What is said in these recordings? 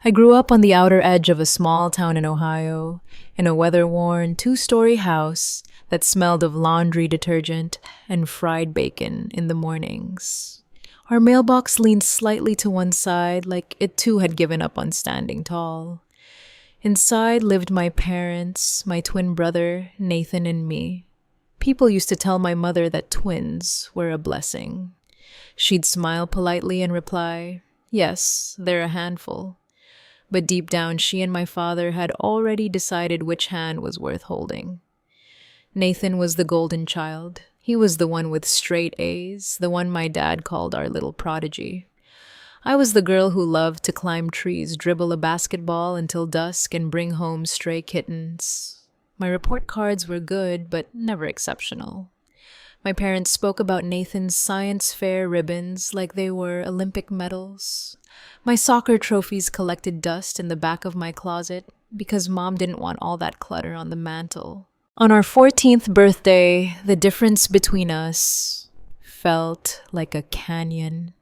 I grew up on the outer edge of a small town in Ohio, in a weather-worn two-story house that smelled of laundry detergent and fried bacon in the mornings. Our mailbox leaned slightly to one side, like it too had given up on standing tall. Inside lived my parents, my twin brother, Nathan, and me. People used to tell my mother that twins were a blessing. She'd smile politely and reply, "Yes, they're a handful." But deep down, she and my father had already decided which hand was worth holding. Nathan was the golden child. He was the one with straight A's, the one my dad called our little prodigy. I was the girl who loved to climb trees, dribble a basketball until dusk, and bring home stray kittens. My report cards were good, but never exceptional. My parents spoke about Nathan's science fair ribbons like they were Olympic medals. My soccer trophies collected dust in the back of my closet because Mom didn't want all that clutter on the mantle. On our 14th birthday, the difference between us felt like a canyon.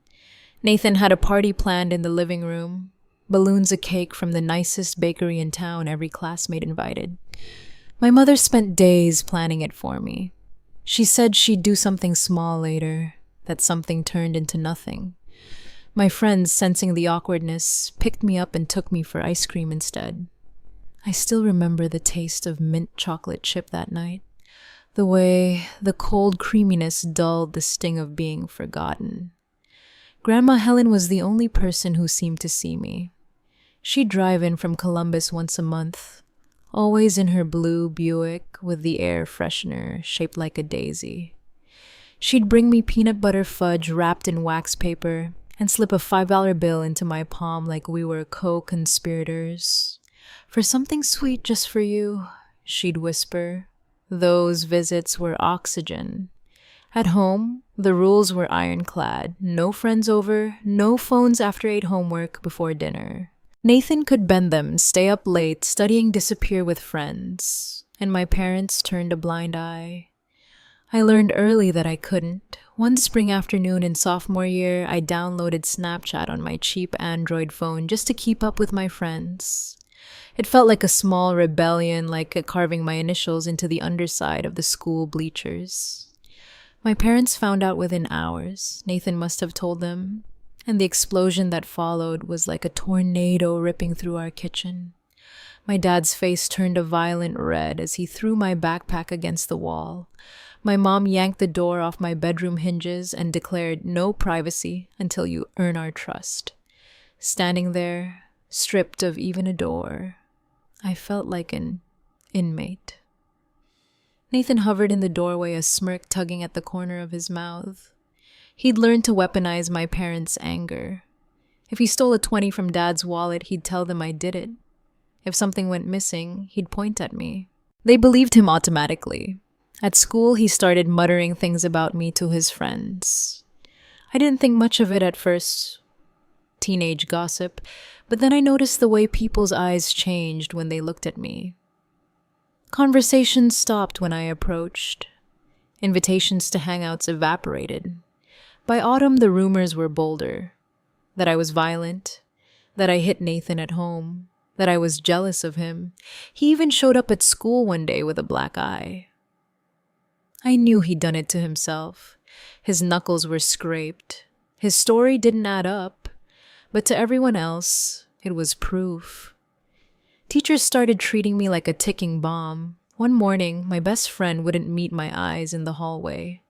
Nathan had a party planned in the living room, balloons, a cake from the nicest bakery in town, every classmate invited. My mother spent days planning it for me. She said she'd do something small later, that something turned into nothing. My friends, sensing the awkwardness, picked me up and took me for ice cream instead. I still remember the taste of mint chocolate chip that night, the way the cold creaminess dulled the sting of being forgotten. Grandma Helen was the only person who seemed to see me. She'd drive in from Columbus once a month, always in her blue Buick with the air freshener shaped like a daisy. She'd bring me peanut butter fudge wrapped in wax paper and slip a $5 bill into my palm like we were co-conspirators. "For something sweet just for you," she'd whisper. Those visits were oxygen. At home, the rules were ironclad. No friends over, no phones after 8 homework before dinner. Nathan could bend them, stay up late, studying disappear with friends. And my parents turned a blind eye. I learned early that I couldn't. One spring afternoon in sophomore year, I downloaded Snapchat on my cheap Android phone just to keep up with my friends. It felt like a small rebellion, like carving my initials into the underside of the school bleachers. My parents found out within hours. Nathan must have told them. And the explosion that followed was like a tornado ripping through our kitchen. My dad's face turned a violent red as he threw my backpack against the wall. My mom yanked the door off my bedroom hinges and declared no privacy until you earn our trust. Standing there, stripped of even a door, I felt like an inmate. Nathan hovered in the doorway, a smirk tugging at the corner of his mouth. He'd learned to weaponize my parents' anger. If he stole a 20 from Dad's wallet, he'd tell them I did it. If something went missing, he'd point at me. They believed him automatically. At school, he started muttering things about me to his friends. I didn't think much of it at first, teenage gossip, but then I noticed the way people's eyes changed when they looked at me. Conversations stopped when I approached. Invitations to hangouts evaporated. By autumn, the rumors were bolder. That I was violent, that I hit Nathan at home, that I was jealous of him. He even showed up at school one day with a black eye. I knew he'd done it to himself. His knuckles were scraped. His story didn't add up, but to everyone else, it was proof. Teachers started treating me like a ticking bomb. One morning, my best friend wouldn't meet my eyes in the hallway.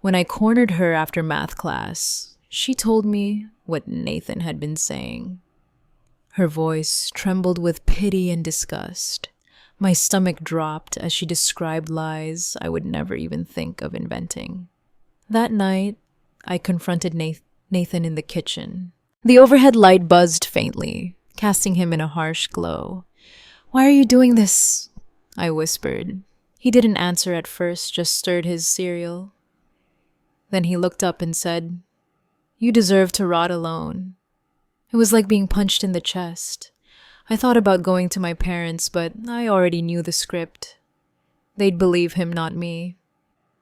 When I cornered her after math class, she told me what Nathan had been saying. Her voice trembled with pity and disgust. My stomach dropped as she described lies I would never even think of inventing. That night, I confronted Nathan in the kitchen. The overhead light buzzed faintly, casting him in a harsh glow. "Why are you doing this?" I whispered. He didn't answer at first, just stirred his cereal. Then he looked up and said, "You deserve to rot alone." It was like being punched in the chest. I thought about going to my parents, but I already knew the script. They'd believe him, not me.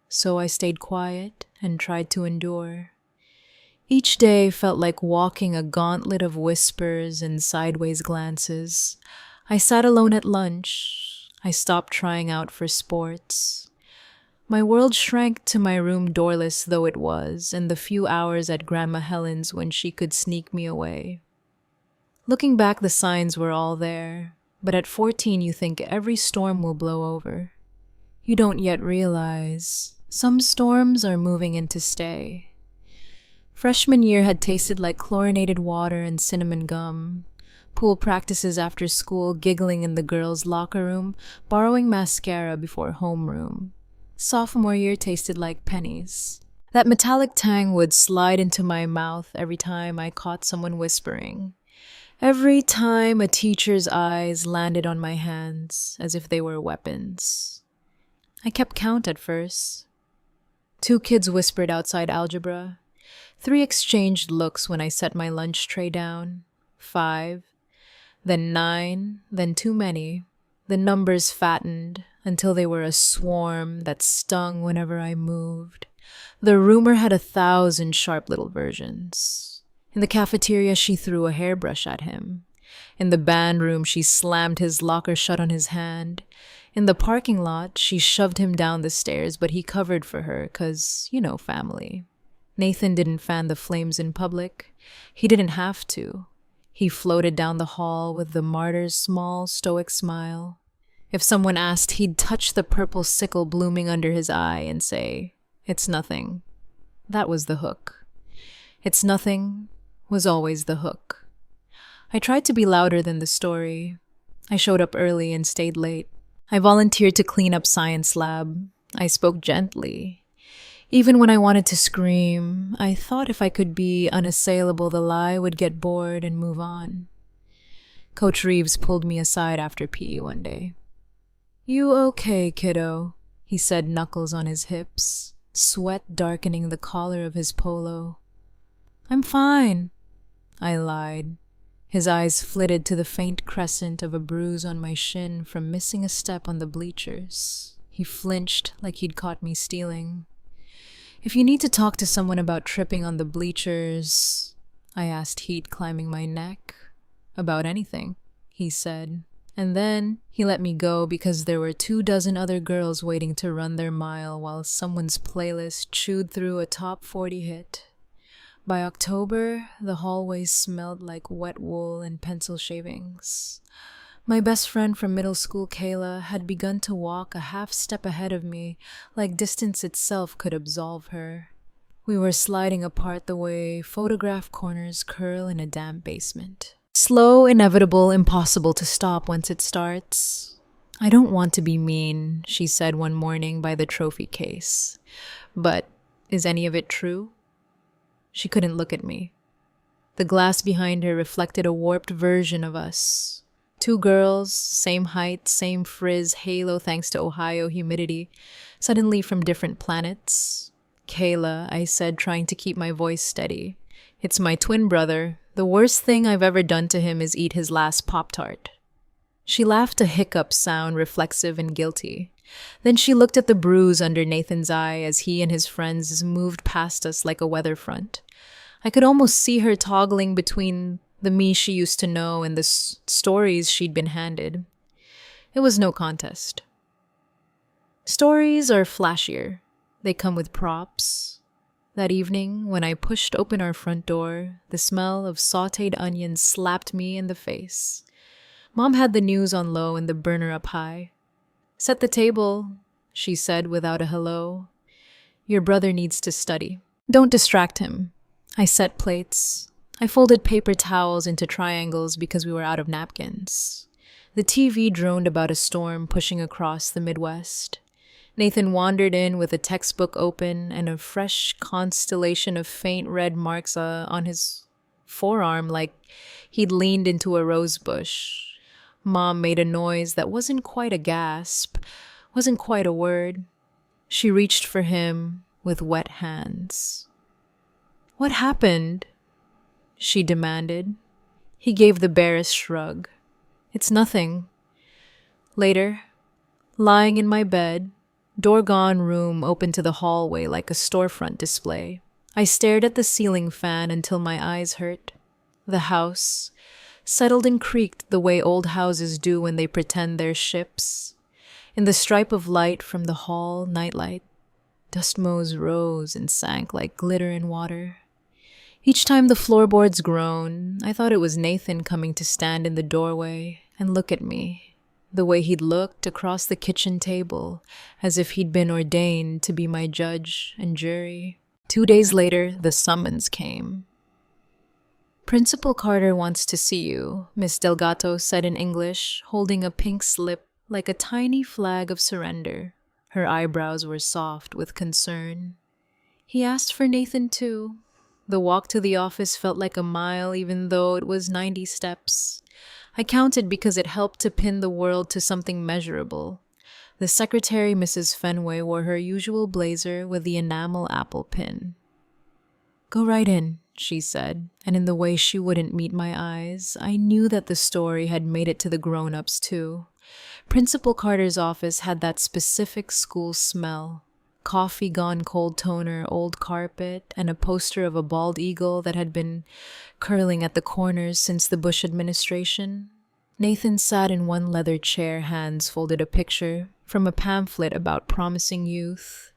So I stayed quiet and tried to endure. Each day felt like walking a gauntlet of whispers and sideways glances. I sat alone at lunch. I stopped trying out for sports. My world shrank to my room, doorless though it was, and the few hours at Grandma Helen's when she could sneak me away. Looking back, the signs were all there, but at 14 you think every storm will blow over. You don't yet realize some storms are moving in to stay. Freshman year had tasted like chlorinated water and cinnamon gum. Pool practices after school, giggling in the girls' locker room, borrowing mascara before homeroom. Sophomore year tasted like pennies. That metallic tang would slide into my mouth every time I caught someone whispering. Every time a teacher's eyes landed on my hands as if they were weapons. I kept count at first. 2 kids whispered outside algebra. 3 exchanged looks when I set my lunch tray down. 5, then 9, then too many. The numbers fattened until they were a swarm that stung whenever I moved. The rumor had 1,000 sharp little versions. In the cafeteria, she threw a hairbrush at him. In the band room, she slammed his locker shut on his hand. In the parking lot, she shoved him down the stairs, but he covered for her, 'cause, family. Nathan didn't fan the flames in public. He didn't have to. He floated down the hall with the martyr's small, stoic smile. If someone asked, he'd touch the purple sickle blooming under his eye and say, "It's nothing." That was the hook. "It's nothing" was always the hook. I tried to be louder than the story. I showed up early and stayed late. I volunteered to clean up science lab. I spoke gently. Even when I wanted to scream, I thought if I could be unassailable, the lie would get bored and move on. Coach Reeves pulled me aside after PE one day. "You okay, kiddo?" he said, knuckles on his hips, sweat darkening the collar of his polo. "I'm fine," I lied. His eyes flitted to the faint crescent of a bruise on my shin from missing a step on the bleachers. He flinched like he'd caught me stealing. "If you need to talk to someone about tripping on the bleachers," I asked, heat climbing my neck. "About anything," he said. And then he let me go because there were 24 other girls waiting to run their mile while someone's playlist chewed through a top 40 hit. By October, the hallways smelled like wet wool and pencil shavings. My best friend from middle school, Kayla, had begun to walk a half step ahead of me, like distance itself could absolve her. We were sliding apart the way photograph corners curl in a damp basement. Slow, inevitable, impossible to stop once it starts. "I don't want to be mean," she said one morning by the trophy case. "But is any of it true?" She couldn't look at me. The glass behind her reflected a warped version of us. 2 girls, same height, same frizz, halo thanks to Ohio humidity, suddenly from different planets. "Kayla," I said, trying to keep my voice steady. "It's my twin brother. The worst thing I've ever done to him is eat his last Pop-Tart." She laughed, a hiccup sound reflexive and guilty. Then she looked at the bruise under Nathan's eye as he and his friends moved past us like a weather front. I could almost see her toggling between the me she used to know and the stories she'd been handed. It was no contest. Stories are flashier. They come with props. That evening, when I pushed open our front door, the smell of sautéed onions slapped me in the face. Mom had the news on low and the burner up high. "Set the table," she said without a hello. "Your brother needs to study. Don't distract him." I set plates. I folded paper towels into triangles because we were out of napkins. The TV droned about a storm pushing across the Midwest. Nathan wandered in with a textbook open and a fresh constellation of faint red marks on his forearm like he'd leaned into a rose bush. Mom made a noise that wasn't quite a gasp, wasn't quite a word. She reached for him with wet hands. "What happened?" she demanded. He gave the barest shrug. "It's nothing." Later, lying in my bed, door-gone room open to the hallway like a storefront display. I stared at the ceiling fan until my eyes hurt. The house settled and creaked the way old houses do when they pretend they're ships. In the stripe of light from the hall nightlight, dust motes rose and sank like glitter in water. Each time the floorboards groaned, I thought it was Nathan coming to stand in the doorway and look at me, the way he'd looked across the kitchen table, as if he'd been ordained to be my judge and jury. 2 days later, the summons came. "Principal Carter wants to see you," Miss Delgato said in English, holding a pink slip like a tiny flag of surrender. Her eyebrows were soft with concern. "He asked for Nathan too." The walk to the office felt like a mile even though it was 90 steps. I counted because it helped to pin the world to something measurable. The secretary, Mrs. Fenway, wore her usual blazer with the enamel apple pin. "Go right in," she said, and in the way she wouldn't meet my eyes, I knew that the story had made it to the grown-ups too. Principal Carter's office had that specific school smell. Coffee gone cold toner, old carpet, and a poster of a bald eagle that had been curling at the corners since the Bush administration. Nathan sat in one leather chair, hands folded, a picture from a pamphlet about promising youth.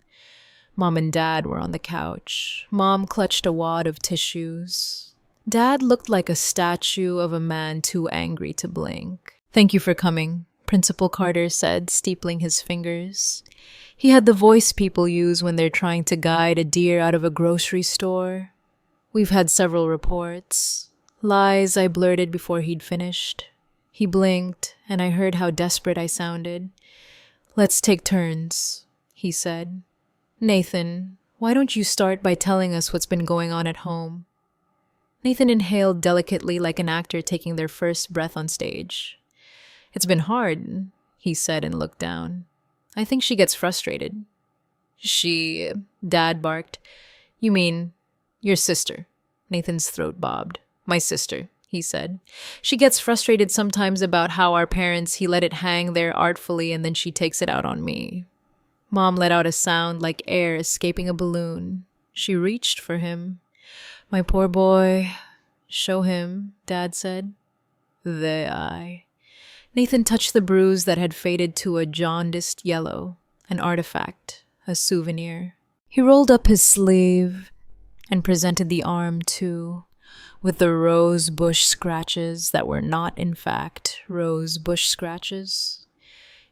Mom and Dad were on the couch. Mom clutched a wad of tissues. Dad looked like a statue of a man too angry to blink. "Thank you for coming," Principal Carter said, steepling his fingers. He had the voice people use when they're trying to guide a deer out of a grocery store. "We've had several reports." "Lies," I blurted before he'd finished. He blinked, and I heard how desperate I sounded. "Let's take turns," he said. "Nathan, why don't you start by telling us what's been going on at home?" Nathan inhaled delicately like an actor taking their first breath on stage. "It's been hard," he said and looked down. "I think she gets frustrated." Dad barked. "You mean your sister?" Nathan's throat bobbed. "My sister," he said. "She gets frustrated sometimes about how our parents, he let it hang there artfully and then she takes it out on me." Mom let out a sound like air escaping a balloon. She reached for him. "My poor boy." "Show him," Dad said. The eye. Nathan touched the bruise that had faded to a jaundiced yellow, an artifact, a souvenir. He rolled up his sleeve and presented the arm too, with the rose bush scratches that were not, in fact, rose bush scratches.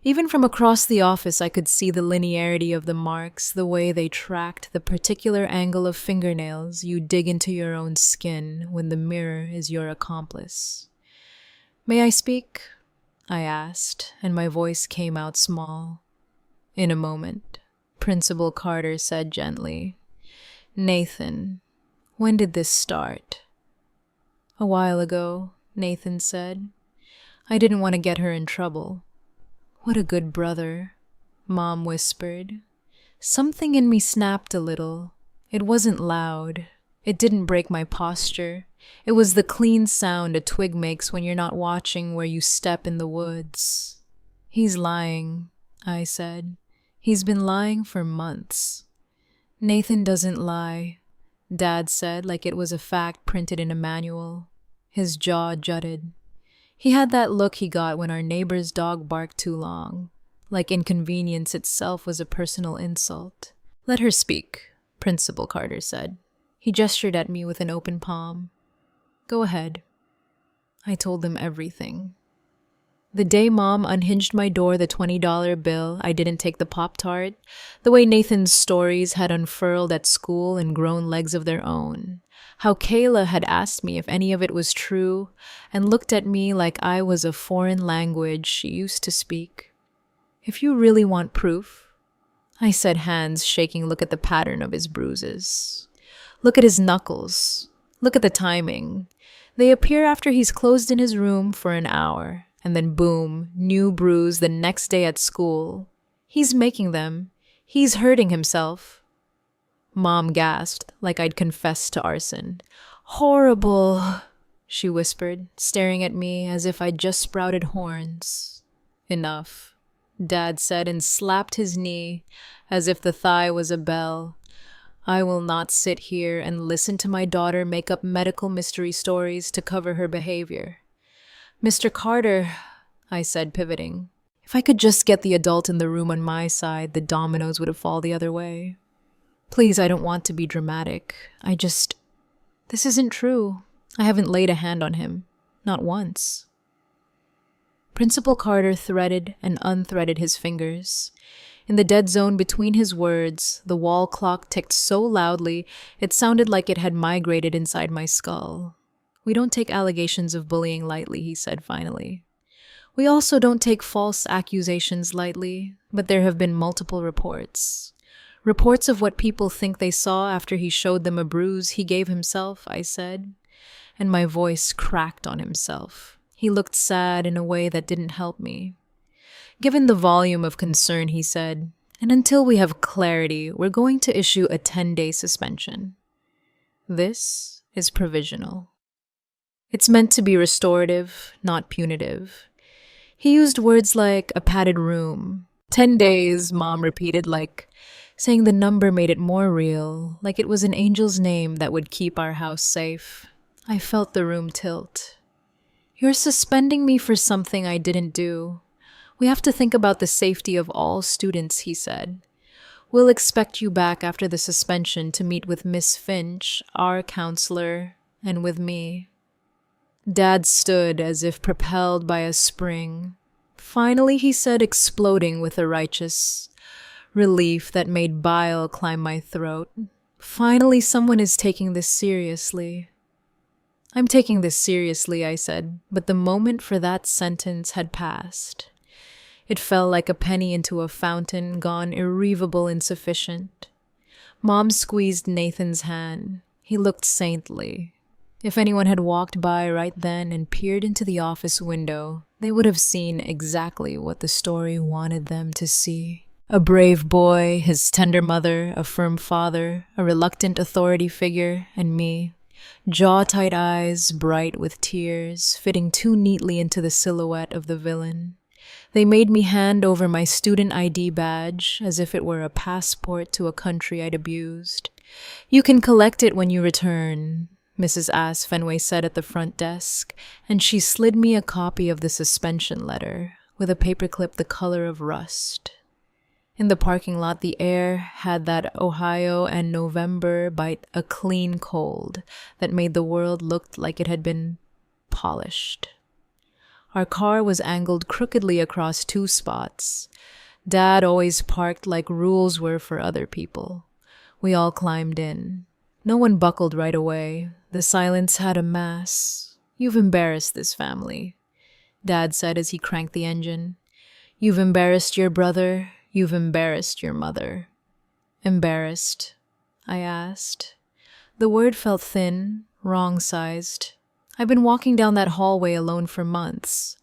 Even from across the office, I could see the linearity of the marks, the way they tracked the particular angle of fingernails you dig into your own skin when the mirror is your accomplice. "May I speak?" I asked, and my voice came out small. "In a moment," Principal Carter said gently. "Nathan, when did this start?" "A while ago," Nathan said. "I didn't want to get her in trouble." "What a good brother," Mom whispered. Something in me snapped a little. It wasn't loud. It didn't break my posture. It was the clean sound a twig makes when you're not watching where you step in the woods. "He's lying," I said. "He's been lying for months." "Nathan doesn't lie," Dad said like it was a fact printed in a manual. His jaw jutted. He had that look he got when our neighbor's dog barked too long, like inconvenience itself was a personal insult. "Let her speak," Principal Carter said. He gestured at me with an open palm. "Go ahead." I told them everything. The day Mom unhinged my door, the $20 bill, I didn't take the Pop-Tart, the way Nathan's stories had unfurled at school and grown legs of their own, how Kayla had asked me if any of it was true and looked at me like I was a foreign language she used to speak. "If you really want proof," I said, hands shaking, "look at the pattern of his bruises. Look at his knuckles. Look at the timing. They appear after he's closed in his room for an hour, and then boom, new bruise the next day at school. He's making them. He's hurting himself." Mom gasped, like I'd confessed to arson. "Horrible," she whispered, staring at me as if I'd just sprouted horns. "Enough," Dad said and slapped his knee as if the thigh was a bell. I will not sit here and listen to my daughter make up medical mystery stories to cover her behavior. Mr. Carter, I said, pivoting. If I could just get the adult in the room on my side, the dominoes would have fallen the other way. Please, I don't want to be dramatic. This isn't true. I haven't laid a hand on him. Not once. Principal Carter threaded and unthreaded his fingers. In the dead zone between his words, the wall clock ticked so loudly it sounded like it had migrated inside my skull. We don't take allegations of bullying lightly, he said finally. We also don't take false accusations lightly, but there have been multiple reports. Reports of what people think they saw after he showed them a bruise he gave himself, I said, and my voice cracked on himself. He looked sad in a way that didn't help me. Given the volume of concern, he said, and until we have clarity, we're going to issue a 10-day suspension. This is provisional. It's meant to be restorative, not punitive. He used words like a padded room. 10 days, Mom repeated, like saying the number made it more real, like it was an angel's name that would keep our house safe. I felt the room tilt. You're suspending me for something I didn't do. We have to think about the safety of all students, he said. We'll expect you back after the suspension to meet with Miss Finch, our counselor, and with me. Dad stood as if propelled by a spring. Finally, he said, exploding with a righteous relief that made bile climb my throat. Finally, someone is taking this seriously. I'm taking this seriously, I said, but the moment for that sentence had passed. It fell like a penny into a fountain, gone irretrievable insufficient. Mom squeezed Nathan's hand. He looked saintly. If anyone had walked by right then and peered into the office window, they would have seen exactly what the story wanted them to see. A brave boy, his tender mother, a firm father, a reluctant authority figure, and me. Jaw-tight eyes, bright with tears, fitting too neatly into the silhouette of the villain. They made me hand over my student ID badge as if it were a passport to a country I'd abused. You can collect it when you return, Mrs. Ass Fenway said at the front desk, and she slid me a copy of the suspension letter with a paperclip the color of rust. In the parking lot, the air had that Ohio and November bite a clean cold that made the world look like it had been polished. Our car was angled crookedly across 2 spots. Dad always parked like rules were for other people. We all climbed in. No one buckled right away. The silence had a mass. You've embarrassed this family, Dad said as he cranked the engine. You've embarrassed your brother. You've embarrassed your mother. Embarrassed? I asked. The word felt thin, wrong-sized. I've been walking down that hallway alone for months.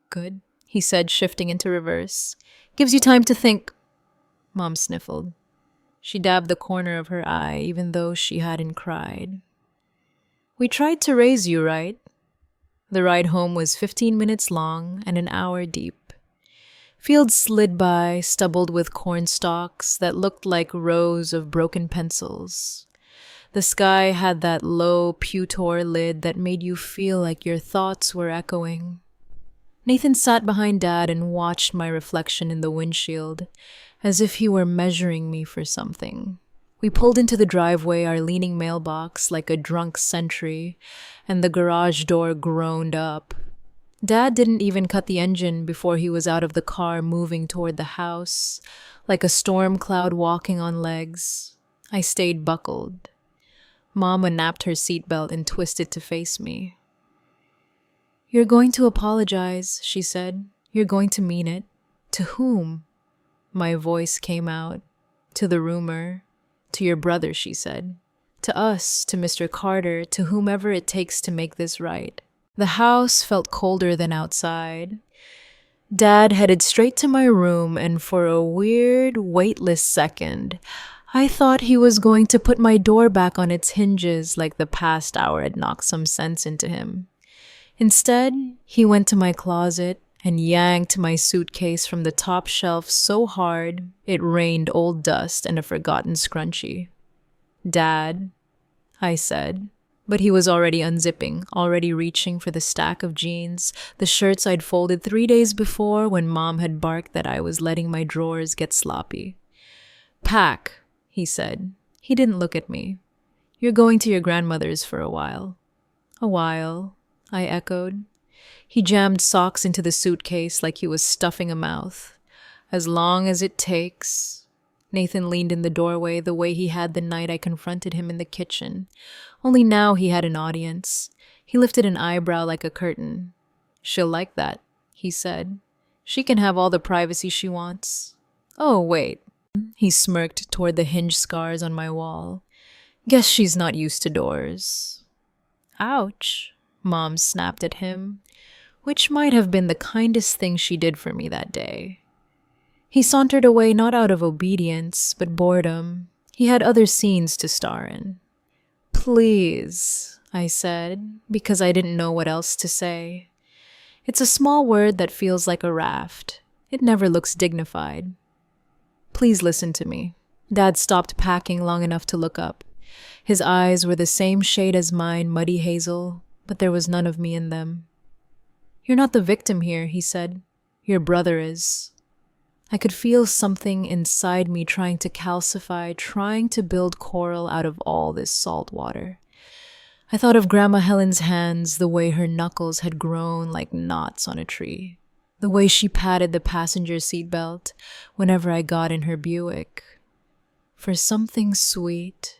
Good, he said, shifting into reverse. Gives you time to think. Mom sniffled. She dabbed the corner of her eye, even though she hadn't cried. We tried to raise you, right? The ride home was 15 minutes long and an hour deep. Fields slid by, stubbled with corn stalks that looked like rows of broken pencils. The sky had that low pewter lid that made you feel like your thoughts were echoing. Nathan sat behind Dad and watched my reflection in the windshield, as if he were measuring me for something. We pulled into the driveway, our leaning mailbox like a drunk sentry, and the garage door groaned up. Dad didn't even cut the engine before he was out of the car moving toward the house, like a storm cloud walking on legs. I stayed buckled. Mama napped her seatbelt and twisted to face me. You're going to apologize, she said. You're going to mean it. To whom? My voice came out. To the rumor. To your brother, she said. To us, to Mr. Carter, to whomever it takes to make this right. The house felt colder than outside. Dad headed straight to my room, and for a weird, weightless second, I thought he was going to put my door back on its hinges like the past hour had knocked some sense into him. Instead, he went to my closet and yanked my suitcase from the top shelf so hard it rained old dust and a forgotten scrunchie. Dad, I said. But he was already unzipping, already reaching for the stack of jeans, the shirts I'd folded 3 days before when Mom had barked that I was letting my drawers get sloppy. Pack, he said. He didn't look at me. You're going to your grandmother's for a while. A while, I echoed. He jammed socks into the suitcase like he was stuffing a mouth. As long as it takes. Nathan leaned in the doorway the way he had the night I confronted him in the kitchen. Only now he had an audience. He lifted an eyebrow like a curtain. She'll like that, he said. She can have all the privacy she wants. Oh, wait. He smirked toward the hinge scars on my wall. Guess she's not used to doors. Ouch, Mom snapped at him, which might have been the kindest thing she did for me that day. He sauntered away not out of obedience, but boredom. He had other scenes to star in. Please, I said, because I didn't know what else to say. It's a small word that feels like a raft. It never looks dignified. Please listen to me. Dad stopped packing long enough to look up. His eyes were the same shade as mine, muddy hazel, but there was none of me in them. You're not the victim here, he said. Your brother is. I could feel something inside me trying to calcify, trying to build coral out of all this salt water. I thought of Grandma Helen's hands, the way her knuckles had grown like knots on a tree, the way she patted the passenger seat belt whenever I got in her Buick. For something sweet,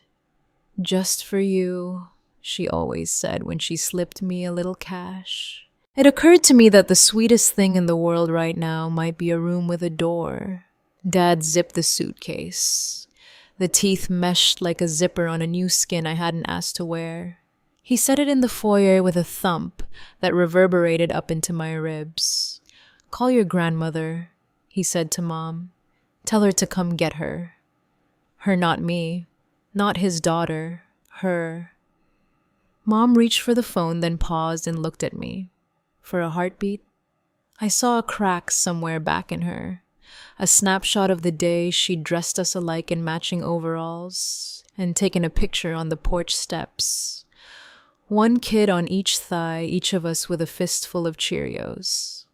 just for you, she always said when she slipped me a little cash. It occurred to me that the sweetest thing in the world right now might be a room with a door. Dad zipped the suitcase. The teeth meshed like a zipper on a new skin I hadn't asked to wear. He set it in the foyer with a thump that reverberated up into my ribs. Call your grandmother, he said to Mom. Tell her to come get her. Her, not me. Not his daughter. Her. Mom reached for the phone, then paused and looked at me. For a heartbeat, I saw a crack somewhere back in her, a snapshot of the day she'd dressed us alike in matching overalls and taken a picture on the porch steps. One kid on each thigh, each of us with a fistful of Cheerios.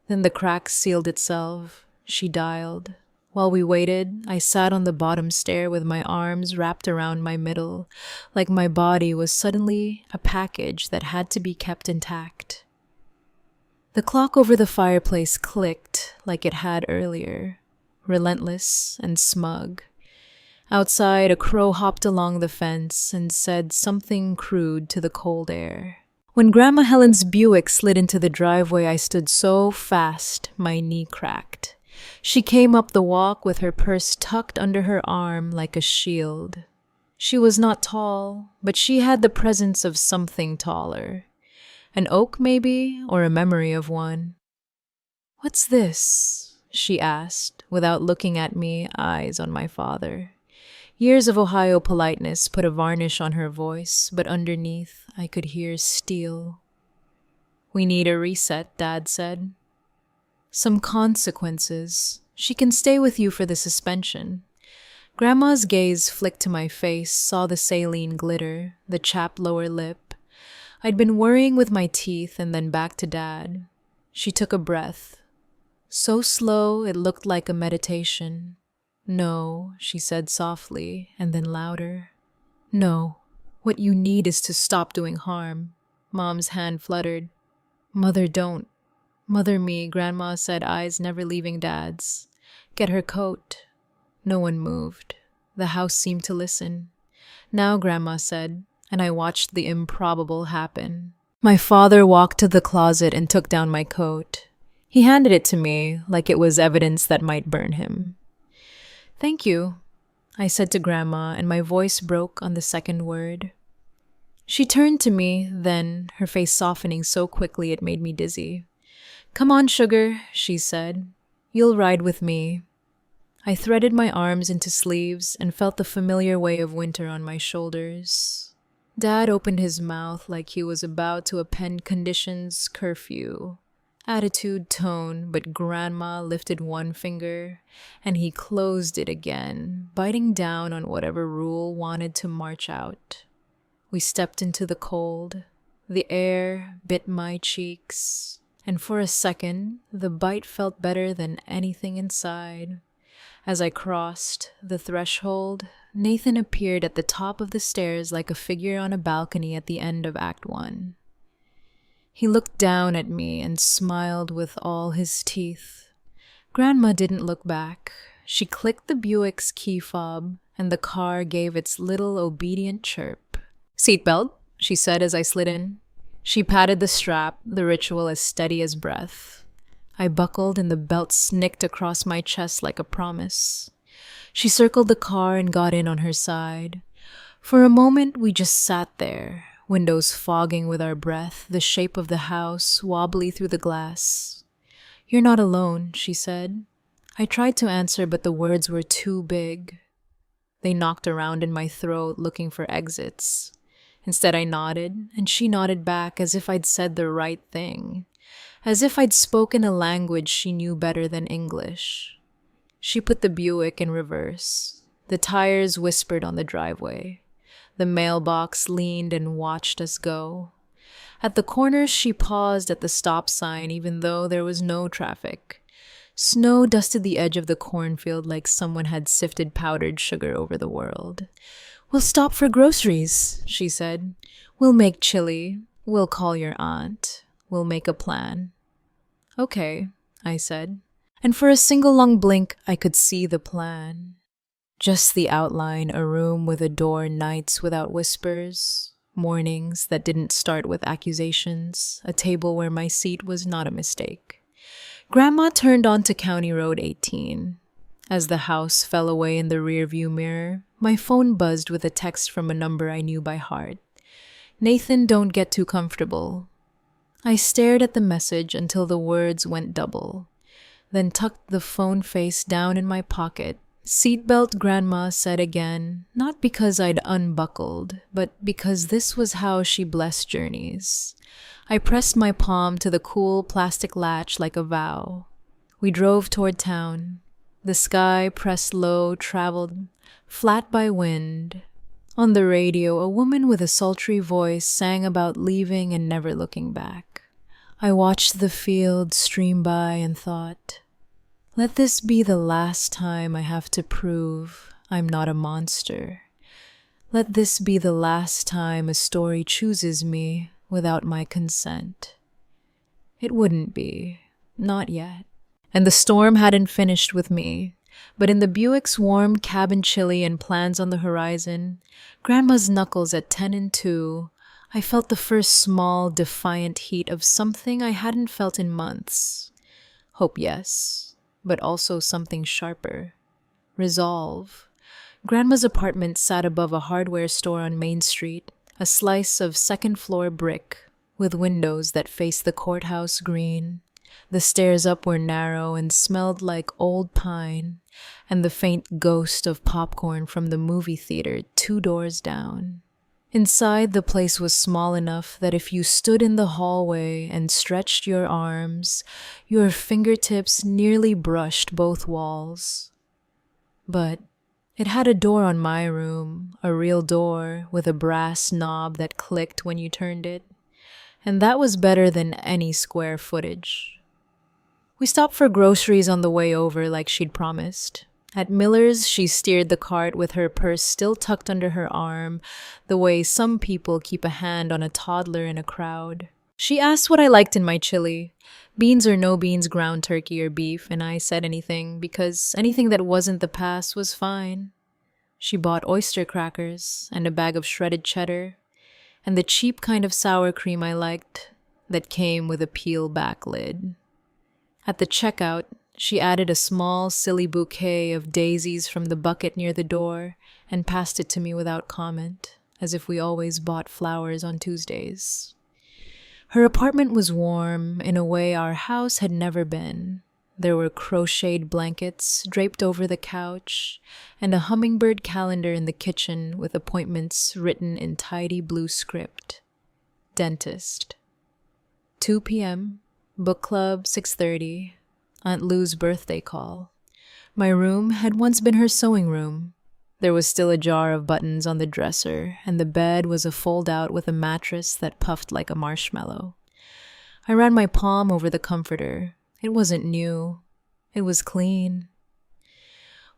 Then the crack sealed itself. She dialed. While we waited, I sat on the bottom stair with my arms wrapped around my middle, like my body was suddenly a package that had to be kept intact. The clock over the fireplace clicked like it had earlier, relentless and smug. Outside, a crow hopped along the fence and said something crude to the cold air. When Grandma Helen's Buick slid into the driveway, I stood so fast my knee cracked. She came up the walk with her purse tucked under her arm like a shield. She was not tall, but she had the presence of something taller. An oak, maybe, or a memory of one. What's this? She asked, without looking at me, eyes on my father. Years of Ohio politeness put a varnish on her voice, but underneath I could hear steel. We need a reset, Dad said. Some consequences. She can stay with you for the suspension. Grandma's gaze flicked to my face, saw the saline glitter, the chapped lower lip. I'd been worrying with my teeth and then back to Dad. She took a breath. So slow it looked like a meditation. No, she said softly, and then louder. No, what you need is to stop doing harm. Mom's hand fluttered. Mother, don't. Mother me, Grandma said, eyes never leaving Dad's. Get her coat. No one moved. The house seemed to listen. Now, Grandma said, and I watched the improbable happen. My father walked to the closet and took down my coat. He handed it to me like it was evidence that might burn him. Thank you, I said to Grandma, and my voice broke on the second word. She turned to me, then, her face softening so quickly it made me dizzy. Come on, sugar, she said. You'll ride with me. I threaded my arms into sleeves and felt the familiar weight of winter on my shoulders. Dad opened his mouth like he was about to append conditions curfew. Attitude, tone, but Grandma lifted one finger and he closed it again, biting down on whatever rule wanted to march out. We stepped into the cold. The air bit my cheeks, and for a second, the bite felt better than anything inside. As I crossed the threshold, Nathan appeared at the top of the stairs like a figure on a balcony at the end of Act 1. He looked down at me and smiled with all his teeth. Grandma didn't look back. She clicked the Buick's key fob, and the car gave its little obedient chirp. "Seatbelt," she said as I slid in. She patted the strap, the ritual as steady as breath. I buckled and the belt snicked across my chest like a promise. She circled the car and got in on her side. For a moment, we just sat there, windows fogging with our breath, the shape of the house wobbly through the glass. "You're not alone," she said. I tried to answer, but the words were too big. They knocked around in my throat, looking for exits. Instead, I nodded, and she nodded back as if I'd said the right thing, as if I'd spoken a language she knew better than English. She put the Buick in reverse. The tires whispered on the driveway. The mailbox leaned and watched us go. At the corner, she paused at the stop sign even though there was no traffic. Snow dusted the edge of the cornfield like someone had sifted powdered sugar over the world. "We'll stop for groceries," she said. "We'll make chili. We'll call your aunt. We'll make a plan." "Okay," I said. And for a single long blink, I could see the plan. Just the outline, a room with a door, nights without whispers, mornings that didn't start with accusations, a table where my seat was not a mistake. Grandma turned onto County Road 18. As the house fell away in the rearview mirror, my phone buzzed with a text from a number I knew by heart. "Nathan, don't get too comfortable." I stared at the message until the words went double, then tucked the phone face down in my pocket. "Seatbelt," Grandma said again, not because I'd unbuckled, but because this was how she blessed journeys. I pressed my palm to the cool plastic latch like a vow. We drove toward town. The sky, pressed low, traveled, flat by wind. On the radio, a woman with a sultry voice sang about leaving and never looking back. I watched the field stream by and thought, let this be the last time I have to prove I'm not a monster. Let this be the last time a story chooses me without my consent. It wouldn't be, not yet. And the storm hadn't finished with me. But in the Buick's warm cabin chili and plans on the horizon, Grandma's knuckles at 10 and 2, I felt the first small, defiant heat of something I hadn't felt in months. Hope, yes, but also something sharper. Resolve. Grandma's apartment sat above a hardware store on Main Street, a slice of second-floor brick, with windows that faced the courthouse green. The stairs up were narrow and smelled like old pine, and the faint ghost of popcorn from the movie theater 2 doors down. Inside, the place was small enough that if you stood in the hallway and stretched your arms, your fingertips nearly brushed both walls. But it had a door on my room, a real door with a brass knob that clicked when you turned it, and that was better than any square footage. We stopped for groceries on the way over like she'd promised. At Miller's, she steered the cart with her purse still tucked under her arm, the way some people keep a hand on a toddler in a crowd. She asked what I liked in my chili, beans or no beans, ground turkey or beef, and I said anything, because anything that wasn't the past was fine. She bought oyster crackers and a bag of shredded cheddar, and the cheap kind of sour cream I liked that came with a peel-back lid. At the checkout, she added a small, silly bouquet of daisies from the bucket near the door and passed it to me without comment, as if we always bought flowers on Tuesdays. Her apartment was warm in a way our house had never been. There were crocheted blankets draped over the couch and a hummingbird calendar in the kitchen with appointments written in tidy blue script. Dentist. 2 p.m., Book club, 6:30. Aunt Lou's birthday call. My room had once been her sewing room. There was still a jar of buttons on the dresser, and the bed was a fold-out with a mattress that puffed like a marshmallow. I ran my palm over the comforter. It wasn't new. It was clean.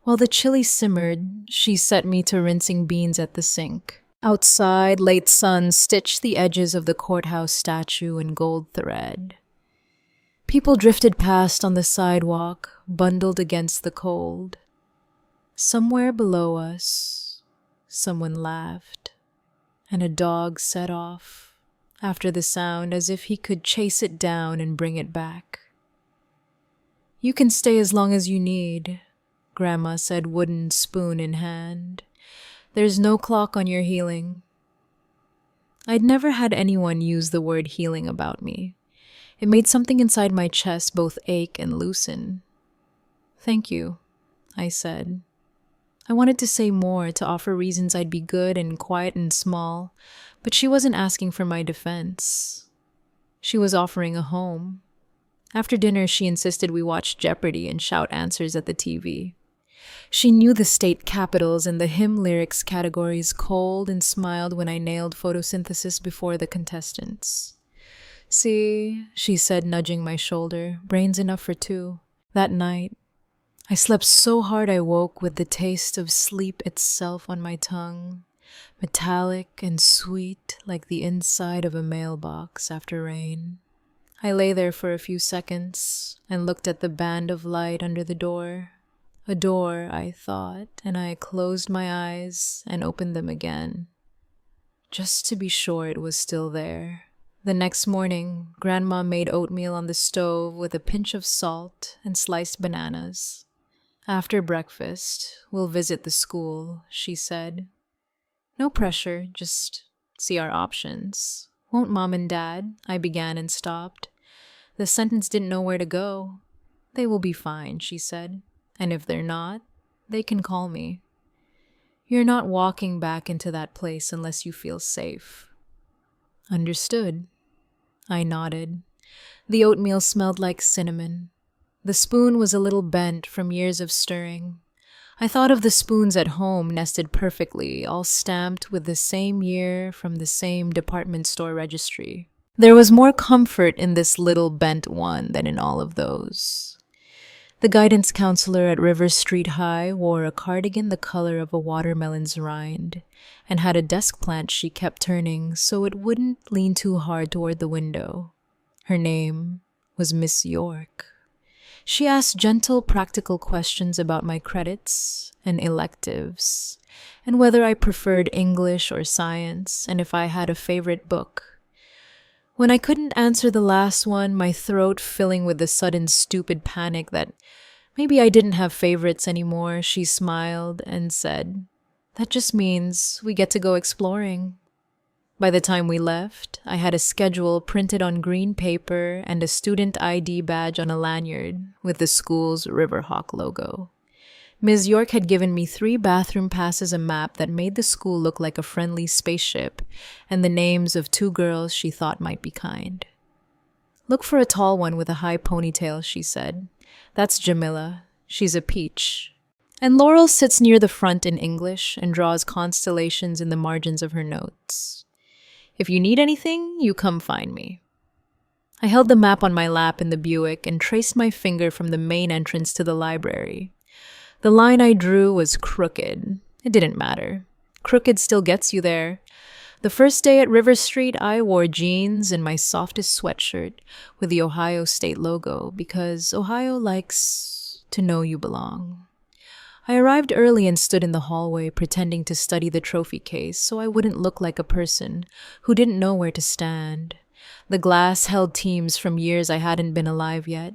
While the chili simmered, she set me to rinsing beans at the sink. Outside, late sun stitched the edges of the courthouse statue in gold thread. People drifted past on the sidewalk, bundled against the cold. Somewhere below us, someone laughed, and a dog set off after the sound as if he could chase it down and bring it back. "You can stay as long as you need," Grandma said, wooden spoon in hand. "There's no clock on your healing." I'd never had anyone use the word healing about me. It made something inside my chest both ache and loosen. "Thank you," I said. I wanted to say more, to offer reasons I'd be good and quiet and small, but she wasn't asking for my defense. She was offering a home. After dinner, she insisted we watch Jeopardy and shout answers at the TV. She knew the state capitals and the hymn lyrics categories cold and smiled when I nailed photosynthesis before the contestants. "See," she said, nudging my shoulder, "brains enough for two." That night, I slept so hard I woke with the taste of sleep itself on my tongue, metallic and sweet like the inside of a mailbox after rain. I lay there for a few seconds and looked at the band of light under the door. A door, I thought, and I closed my eyes and opened them again, just to be sure it was still there. The next morning, Grandma made oatmeal on the stove with a pinch of salt and sliced bananas. "After breakfast, we'll visit the school," she said. "No pressure, just see our options." "Won't Mom and Dad?" I began and stopped. The sentence didn't know where to go. "They will be fine," she said. "And if they're not, they can call me." "You're not walking back into that place unless you feel safe." "Understood." I nodded. The oatmeal smelled like cinnamon. The spoon was a little bent from years of stirring. I thought of the spoons at home nested perfectly, all stamped with the same year from the same department store registry. There was more comfort in this little bent one than in all of those. The guidance counselor at River Street High wore a cardigan the color of a watermelon's rind and had a desk plant she kept turning so it wouldn't lean too hard toward the window. Her name was Miss York. She asked gentle, practical questions about my credits and electives, and whether I preferred English or science, and if I had a favorite book. When I couldn't answer the last one, my throat filling with the sudden stupid panic that maybe I didn't have favorites anymore, she smiled and said, "That just means we get to go exploring." By the time we left, I had a schedule printed on green paper and a student ID badge on a lanyard with the school's Riverhawk logo. Ms. York had given me 3 bathroom passes, a map that made the school look like a friendly spaceship, and the names of 2 girls she thought might be kind. "Look for a tall one with a high ponytail," she said. "That's Jamila. She's a peach." And Laurel sits near the front in English and draws constellations in the margins of her notes. "If you need anything, you come find me." I held the map on my lap in the Buick and traced my finger from the main entrance to the library. The line I drew was crooked. It didn't matter. Crooked still gets you there. The first day at River Street, I wore jeans and my softest sweatshirt with the Ohio State logo because Ohio likes to know you belong. I arrived early and stood in the hallway pretending to study the trophy case so I wouldn't look like a person who didn't know where to stand. The glass held teams from years I hadn't been alive yet.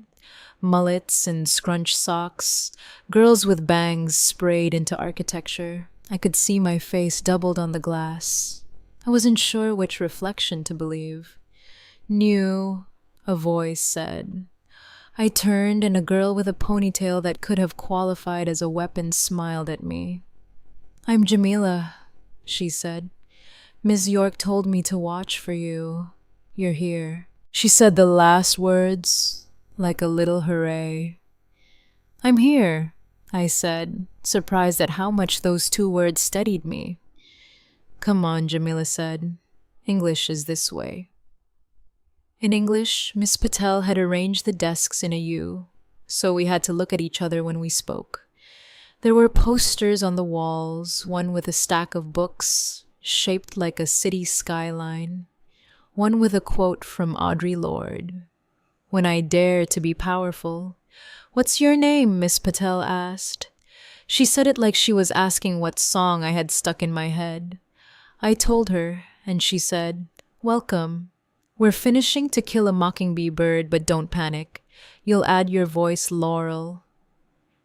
Mullets and scrunch socks, girls with bangs sprayed into architecture. I could see my face doubled on the glass. I wasn't sure which reflection to believe. "New," a voice said. I turned and a girl with a ponytail that could have qualified as a weapon smiled at me. "I'm Jamila," she said. "Miss York told me to watch for you. You're here." She said the last words like a little hooray. "I'm here," I said, surprised at how much those two words steadied me. "Come on," Jamila said. "English is this way." In English, Miss Patel had arranged the desks in a U, so we had to look at each other when we spoke. There were posters on the walls, one with a stack of books shaped like a city skyline, one with a quote from Audre Lorde. When I dare to be powerful, "What's your name?" Miss Patel asked. She said it like she was asking what song I had stuck in my head. I told her, and she said, "Welcome. We're finishing To Kill a Mockingbird bird, but don't panic. You'll add your voice, Laurel."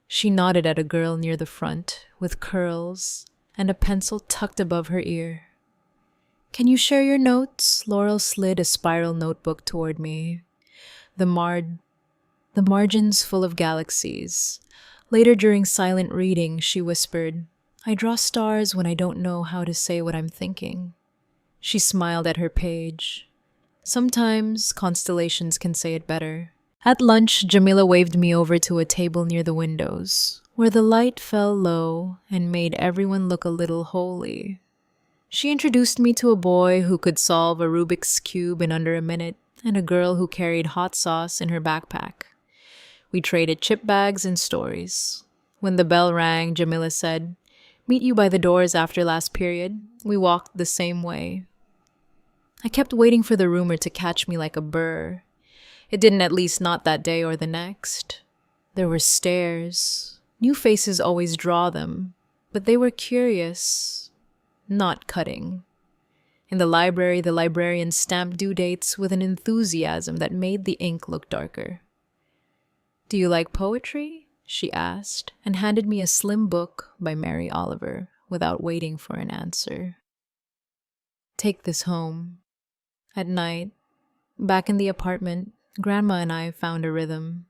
She nodded at a girl near the front, with curls and a pencil tucked above her ear. "Can you share your notes?" Laurel slid a spiral notebook toward me. The margins full of galaxies. Later during silent reading, she whispered, "I draw stars when I don't know how to say what I'm thinking." She smiled at her page. Sometimes constellations can say it better. At lunch, Jamila waved me over to a table near the windows, where the light fell low and made everyone look a little holy. She introduced me to a boy who could solve a Rubik's Cube in under a minute, and a girl who carried hot sauce in her backpack. We traded chip bags and stories. When the bell rang, Jamila said, "Meet you by the doors after last period." We walked the same way. I kept waiting for the rumor to catch me like a burr. It didn't, at least not that day or the next. There were stares. New faces always draw them, but they were curious, not cutting. In the library, the librarian stamped due dates with an enthusiasm that made the ink look darker. "Do you like poetry?" she asked, and handed me a slim book by Mary Oliver without waiting for an answer. "Take this home." At night, back in the apartment, Grandma and I found a rhythm.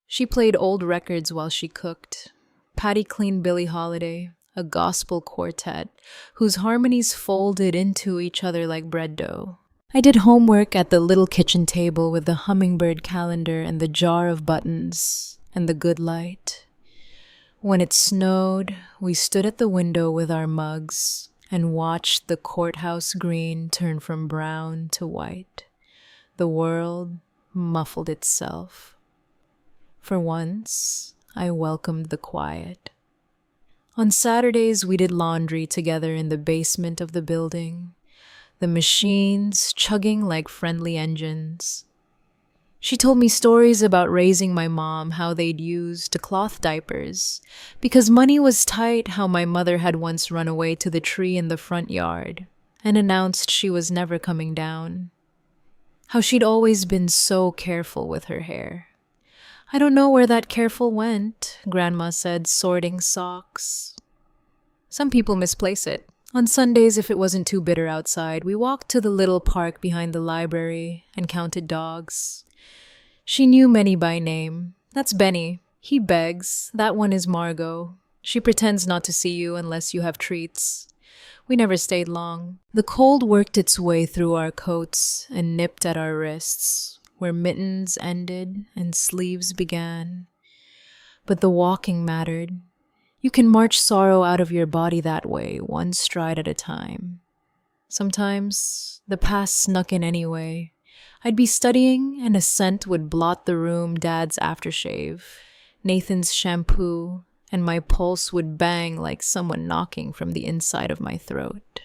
She played old records while she cooked. Patty cleaned Billie Holiday, a gospel quartet whose harmonies folded into each other like bread dough. I did homework at the little kitchen table with the hummingbird calendar and the jar of buttons and the good light. When it snowed, we stood at the window with our mugs and watched the courthouse green turn from brown to white. The world muffled itself. For once, I welcomed the quiet. On Saturdays, we did laundry together in the basement of the building, the machines chugging like friendly engines. She told me stories about raising my mom, how they'd used cloth diapers. Because money was tight, how my mother had once run away to the tree in the front yard and announced she was never coming down. How she'd always been so careful with her hair. "I don't know where that careful went," Grandma said, sorting socks. "Some people misplace it. On Sundays, if it wasn't too bitter outside, we walked to the little park behind the library and counted dogs." She knew many by name. "That's Benny. He begs. That one is Margot. She pretends not to see you unless you have treats." We never stayed long. The cold worked its way through our coats and nipped at our wrists, where mittens ended and sleeves began. But the walking mattered. You can march sorrow out of your body that way, one stride at a time. Sometimes the past snuck in anyway. I'd be studying and a scent would blot the room, Dad's aftershave, Nathan's shampoo, and my pulse would bang like someone knocking from the inside of my throat.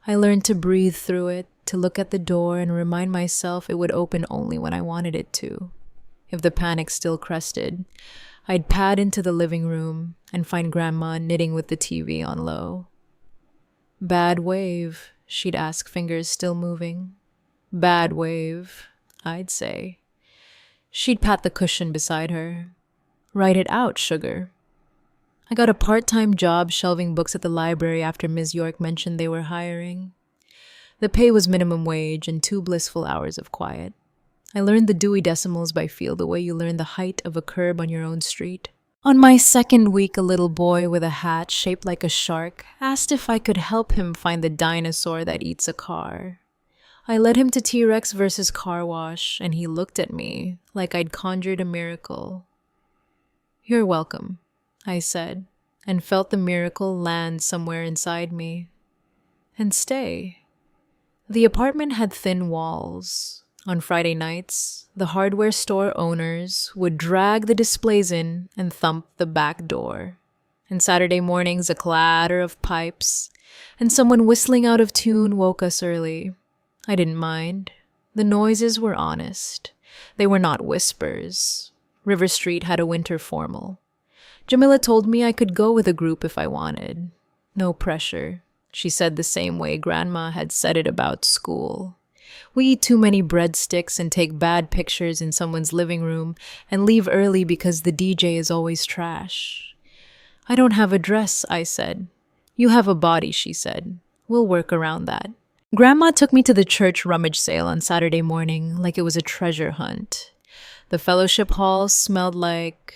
I learned to breathe through it, to look at the door and remind myself it would open only when I wanted it to. If the panic still crested, I'd pad into the living room and find Grandma knitting with the TV on low. "Bad wave," she'd ask, fingers still moving. "Bad wave," I'd say. She'd pat the cushion beside her. "Write it out, sugar." I got a part-time job shelving books at the library after Ms. York mentioned they were hiring. The pay was minimum wage and 2 blissful hours of quiet. I learned the Dewey Decimals by feel the way you learn the height of a curb on your own street. On my second week, a little boy with a hat shaped like a shark asked if I could help him find the dinosaur that eats a car. I led him to T-Rex versus car wash, and he looked at me like I'd conjured a miracle. "You're welcome," I said, and felt the miracle land somewhere inside me. And stay. The apartment had thin walls. On Friday nights, the hardware store owners would drag the displays in and thump the back door. And Saturday mornings, a clatter of pipes, and someone whistling out of tune woke us early. I didn't mind. The noises were honest. They were not whispers. River Street had a winter formal. Jamila told me I could go with a group if I wanted. No pressure. She said the same way Grandma had said it about school. We eat too many breadsticks and take bad pictures in someone's living room and leave early because the DJ is always trash. "I don't have a dress," I said. "You have a body," she said. "We'll work around that." Grandma took me to the church rummage sale on Saturday morning like it was a treasure hunt. The fellowship hall smelled like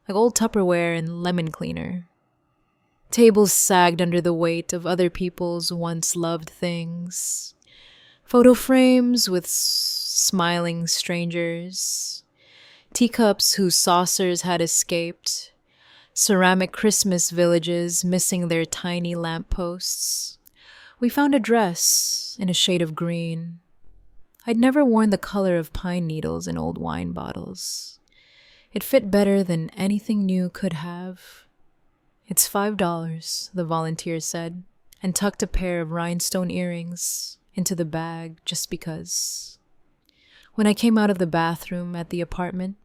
old Tupperware and lemon cleaner. Tables sagged under the weight of other people's once loved things. Photo frames with smiling strangers. Teacups whose saucers had escaped. Ceramic Christmas villages missing their tiny lampposts. We found a dress in a shade of green. I'd never worn the color of pine needles in old wine bottles. It fit better than anything new could have. "It's $5, the volunteer said, and tucked a pair of rhinestone earrings into the bag just because. When I came out of the bathroom at the apartment,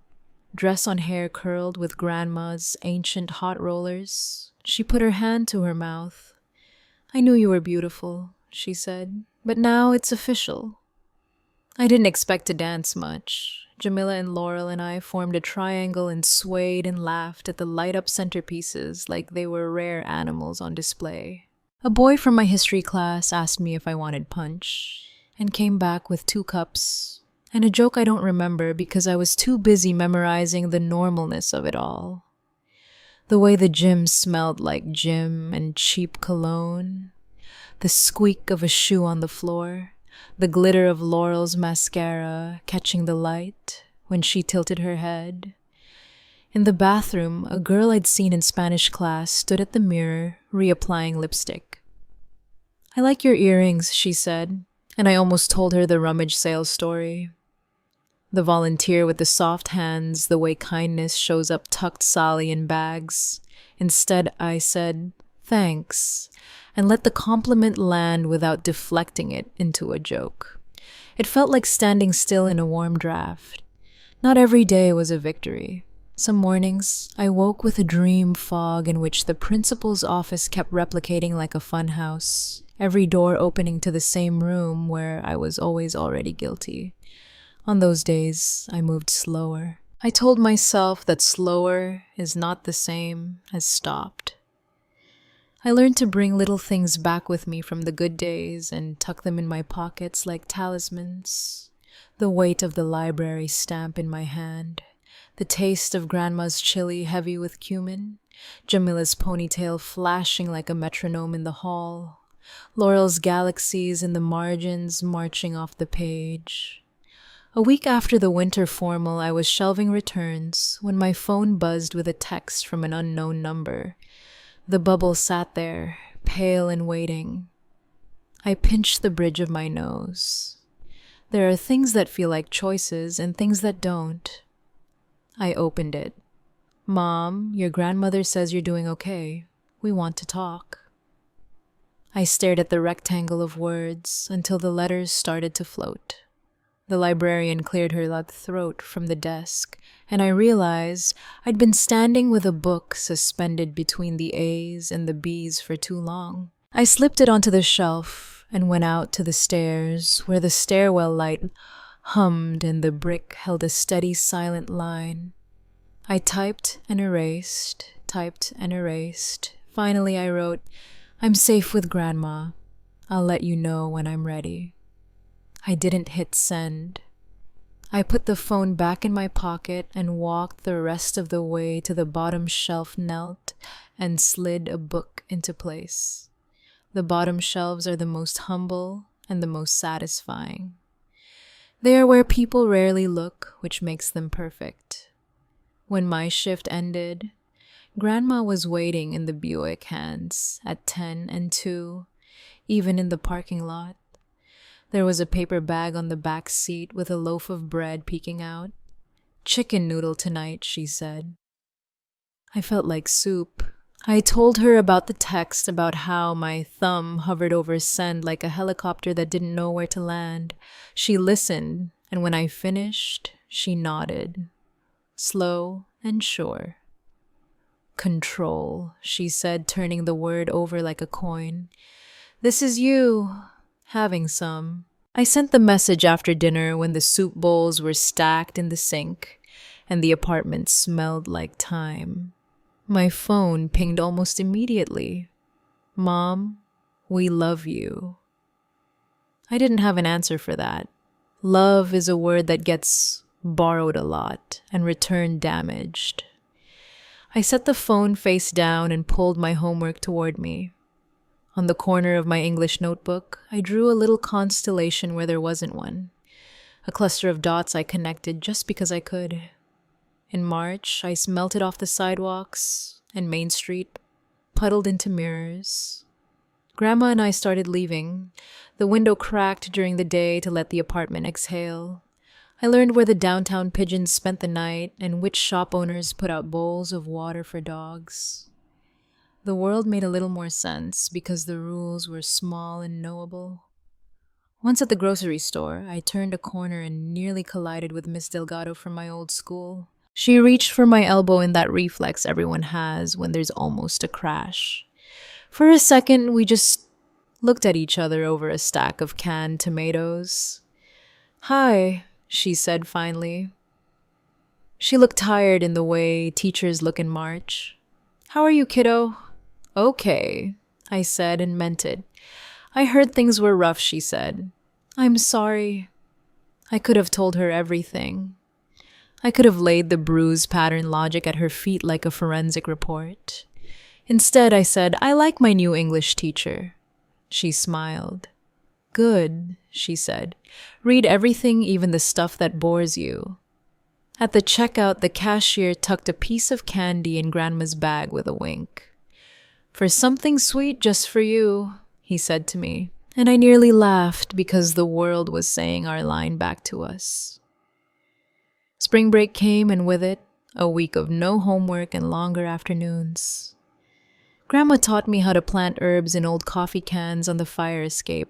dress on hair curled with Grandma's ancient hot rollers, she put her hand to her mouth. "I knew you were beautiful," she said, "but now it's official." I didn't expect to dance much. Jamila and Laurel and I formed a triangle and swayed and laughed at the light-up centerpieces like they were rare animals on display. A boy from my history class asked me if I wanted punch, and came back with 2 cups, and a joke I don't remember because I was too busy memorizing the normalness of it all. The way the gym smelled like gym and cheap cologne, the squeak of a shoe on the floor, the glitter of Laurel's mascara catching the light when she tilted her head. In the bathroom, a girl I'd seen in Spanish class stood at the mirror, reapplying lipstick. "I like your earrings," she said, and I almost told her the rummage sale story. The volunteer with the soft hands, the way kindness shows up tucked solly in bags. Instead, I said, "Thanks," and let the compliment land without deflecting it into a joke. It felt like standing still in a warm draft. Not every day was a victory. Some mornings, I woke with a dream fog in which the principal's office kept replicating like a funhouse, every door opening to the same room where I was always already guilty. On those days, I moved slower. I told myself that slower is not the same as stopped. I learned to bring little things back with me from the good days and tuck them in my pockets like talismans. The weight of the library stamp in my hand, the taste of Grandma's chili heavy with cumin, Jamila's ponytail flashing like a metronome in the hall, Laurel's galaxies in the margins marching off the page. A week after the winter formal, I was shelving returns when my phone buzzed with a text from an unknown number. The bubble sat there, pale and waiting. I pinched the bridge of my nose. There are things that feel like choices and things that don't. I opened it. "Mom, your grandmother says you're doing okay. We want to talk." I stared at the rectangle of words until the letters started to float. The librarian cleared her throat from the desk, and I realized I'd been standing with a book suspended between the A's and the B's for too long. I slipped it onto the shelf and went out to the stairs, where the stairwell light hummed and the brick held a steady, silent line. I typed and erased, typed and erased. Finally, I wrote, "I'm safe with Grandma. I'll let you know when I'm ready." I didn't hit send. I put the phone back in my pocket and walked the rest of the way to the bottom shelf, knelt, and slid a book into place. The bottom shelves are the most humble and the most satisfying. They are where people rarely look, which makes them perfect. When my shift ended, Grandma was waiting in the Buick hands at 10 and 2, even in the parking lot. There was a paper bag on the back seat with a loaf of bread peeking out. "Chicken noodle tonight," she said. I felt like soup. I told her about the text about how my thumb hovered over send like a helicopter that didn't know where to land. She listened, and when I finished, she nodded. Slow and sure. "Control," she said, turning the word over like a coin. "This is you. Having some." I sent the message after dinner when the soup bowls were stacked in the sink and the apartment smelled like thyme. My phone pinged almost immediately. "Mom, we love you." I didn't have an answer for that. Love is a word that gets borrowed a lot and returned damaged. I set the phone face down and pulled my homework toward me. On the corner of my English notebook, I drew a little constellation where there wasn't one. A cluster of dots I connected just because I could. In March, I melted off the sidewalks, and Main Street puddled into mirrors. Grandma and I started leaving. The window cracked during the day to let the apartment exhale. I learned where the downtown pigeons spent the night and which shop owners put out bowls of water for dogs. The world made a little more sense because the rules were small and knowable. Once at the grocery store, I turned a corner and nearly collided with Miss Delgado from my old school. She reached for my elbow in that reflex everyone has when there's almost a crash. For a second, we just looked at each other over a stack of canned tomatoes. "Hi," she said finally. She looked tired in the way teachers look in March. "How are you, kiddo?" "Okay," I said and meant it. "I heard things were rough," she said. "I'm sorry." I could have told her everything. I could have laid the bruise pattern logic at her feet like a forensic report. Instead, I said, "I like my new English teacher." She smiled. "Good," she said. "Read everything, even the stuff that bores you." At the checkout, the cashier tucked a piece of candy in Grandma's bag with a wink. "For something sweet just for you," he said to me, and I nearly laughed because the world was saying our line back to us. Spring break came, and with it, a week of no homework and longer afternoons. Grandma taught me how to plant herbs in old coffee cans on the fire escape.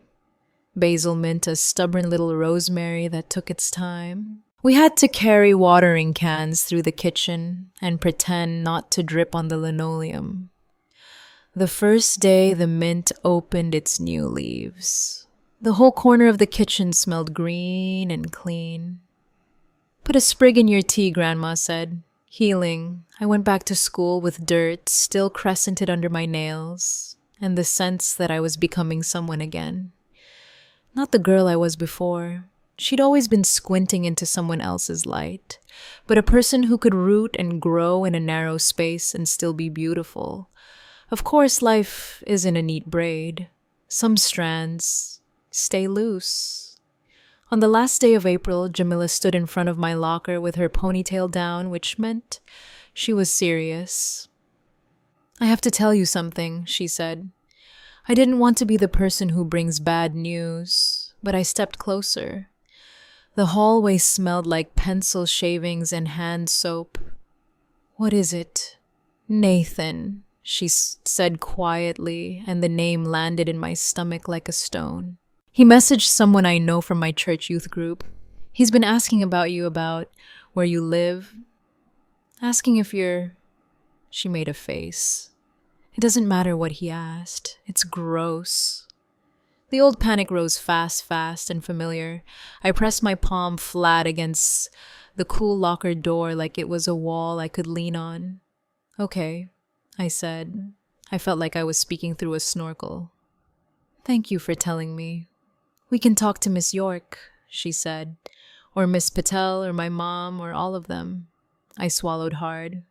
Basil mint a stubborn little rosemary that took its time. We had to carry watering cans through the kitchen and pretend not to drip on the linoleum. The first day the mint opened its new leaves, the whole corner of the kitchen smelled green and clean. "Put a sprig in your tea," Grandma said. Healing, I went back to school with dirt still crescented under my nails and the sense that I was becoming someone again. Not the girl I was before. She'd always been squinting into someone else's light, but a person who could root and grow in a narrow space and still be beautiful. Of course, life isn't a neat braid. Some strands stay loose. On the last day of April, Jamila stood in front of my locker with her ponytail down, which meant she was serious. "I have to tell you something," she said. I didn't want to be the person who brings bad news, but I stepped closer. The hallway smelled like pencil shavings and hand soap. "What is it?" "Nathan," she said quietly, and the name landed in my stomach like a stone. "He messaged someone I know from my church youth group. He's been asking about you, about where you live. Asking if you're..." She made a face. "It doesn't matter what he asked. It's gross." The old panic rose fast and familiar. I pressed my palm flat against the cool locker door like it was a wall I could lean on. "Okay," I said. I felt like I was speaking through a snorkel. "Thank you for telling me. We can talk to Miss York," she said, "or Miss Patel, or my mom, or all of them." I swallowed hard.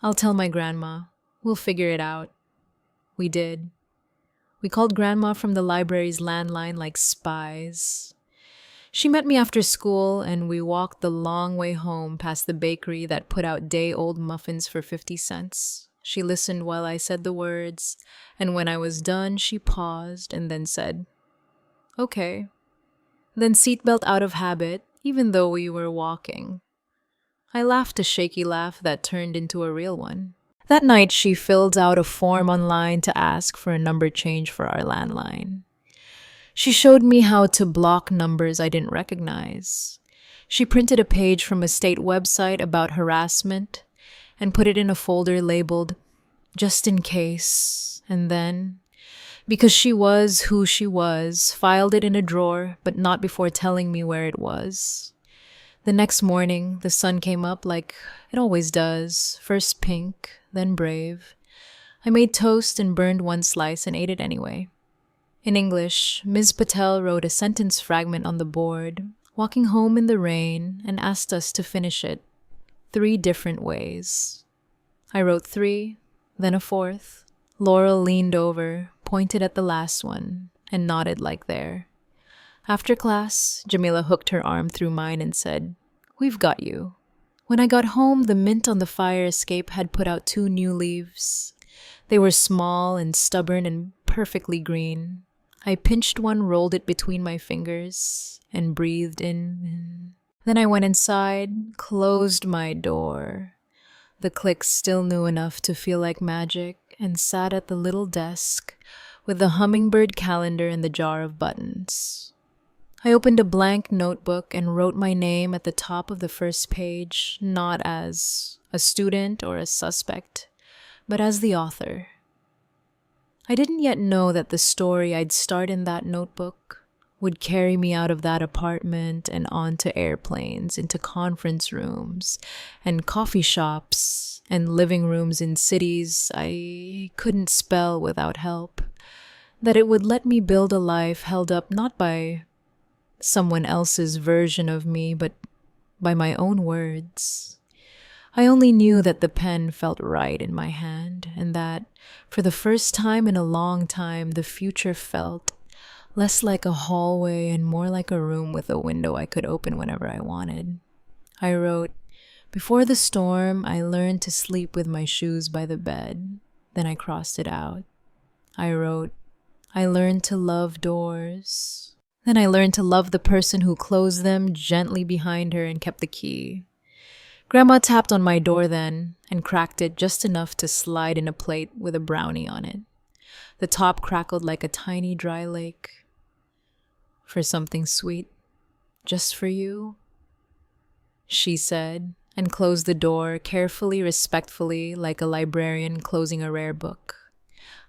"I'll tell my grandma. We'll figure it out." We did. We called Grandma from the library's landline like spies. She met me after school, and we walked the long way home past the bakery that put out day-old muffins for 50 cents. She listened while I said the words, and when I was done, she paused and then said, "Okay." Then seatbelt out of habit, even though we were walking. I laughed a shaky laugh that turned into a real one. That night, she filled out a form online to ask for a number change for our landline. She showed me how to block numbers I didn't recognize. She printed a page from a state website about harassment and put it in a folder labeled "just in case," and then, because she was who she was, filed it in a drawer, but not before telling me where it was. The next morning, the sun came up like it always does, first pink, then brave. I made toast and burned one slice and ate it anyway. In English, Ms. Patel wrote a sentence fragment on the board, walking home in the rain, and asked us to finish it 3 different ways. I wrote 3, then a 4th. Laurel leaned over, pointed at the last one, and nodded like there. After class, Jamila hooked her arm through mine and said, "We've got you." When I got home, the mint on the fire escape had put out 2 new leaves. They were small and stubborn and perfectly green. I pinched one, rolled it between my fingers, and breathed in. Then I went inside, closed my door. The clicks still knew enough to feel like magic, and sat at the little desk with the hummingbird calendar and the jar of buttons. I opened a blank notebook and wrote my name at the top of the first page, not as a student or a suspect, but as the author. I didn't yet know that the story I'd start in that notebook would carry me out of that apartment and onto airplanes, into conference rooms and coffee shops and living rooms in cities I couldn't spell without help. That it would let me build a life held up not by someone else's version of me, but by my own words. I only knew that the pen felt right in my hand, and that, for the first time in a long time, the future felt less like a hallway and more like a room with a window I could open whenever I wanted. I wrote, "Before the storm, I learned to sleep with my shoes by the bed." Then I crossed it out. I wrote, "I learned to love doors." Then I learned to love the person who closed them gently behind her and kept the key. Grandma tapped on my door then and cracked it just enough to slide in a plate with a brownie on it. The top crackled like a tiny dry lake. "For something sweet, just for you," she said, and closed the door carefully, respectfully, like a librarian closing a rare book.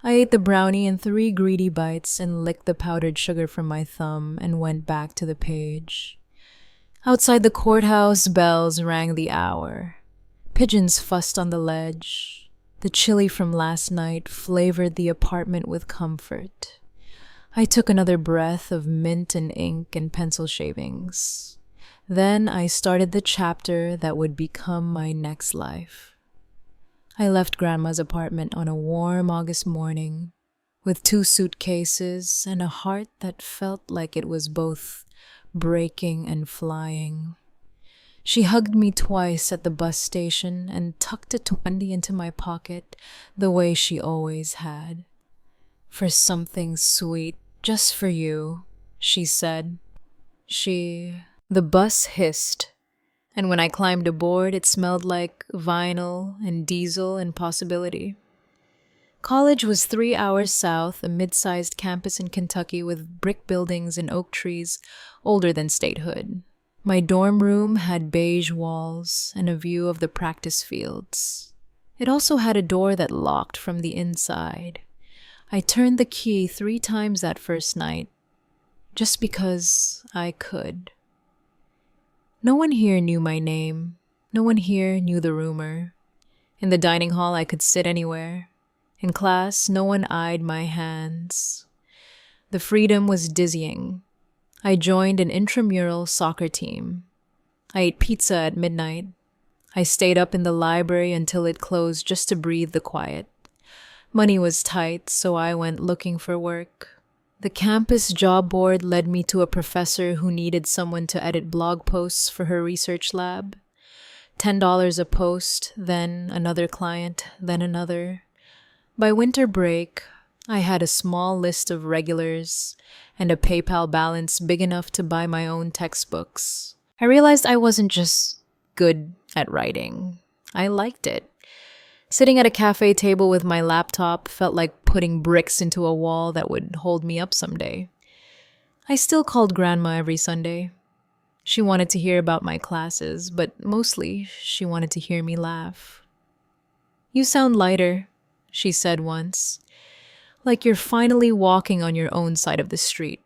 I ate the brownie in 3 greedy bites and licked the powdered sugar from my thumb and went back to the page. Outside the courthouse, bells rang the hour. Pigeons fussed on the ledge. The chili from last night flavored the apartment with comfort. I took another breath of mint and ink and pencil shavings. Then I started the chapter that would become my next life. I left Grandma's apartment on a warm August morning with 2 suitcases and a heart that felt like it was both breaking and flying. She hugged me twice at the bus station and tucked a 20 into my pocket the way she always had. "For something sweet, just for you," she said. The bus hissed, and when I climbed aboard, it smelled like vinyl and diesel and possibility. College was 3 hours south, a mid-sized campus in Kentucky with brick buildings and oak trees older than statehood. My dorm room had beige walls and a view of the practice fields. It also had a door that locked from the inside. I turned the key 3 times that first night, just because I could. No one here knew my name. No one here knew the rumor. In the dining hall, I could sit anywhere. In class, no one eyed my hands. The freedom was dizzying. I joined an intramural soccer team. I ate pizza at midnight. I stayed up in the library until it closed just to breathe the quiet. Money was tight, so I went looking for work. The campus job board led me to a professor who needed someone to edit blog posts for her research lab. $10 a post, then another client, then another. By winter break, I had a small list of regulars and a PayPal balance big enough to buy my own textbooks. I realized I wasn't just good at writing. I liked it. Sitting at a cafe table with my laptop felt like putting bricks into a wall that would hold me up someday. I still called Grandma every Sunday. She wanted to hear about my classes, but mostly she wanted to hear me laugh. "You sound lighter," she said once, "like you're finally walking on your own side of the street."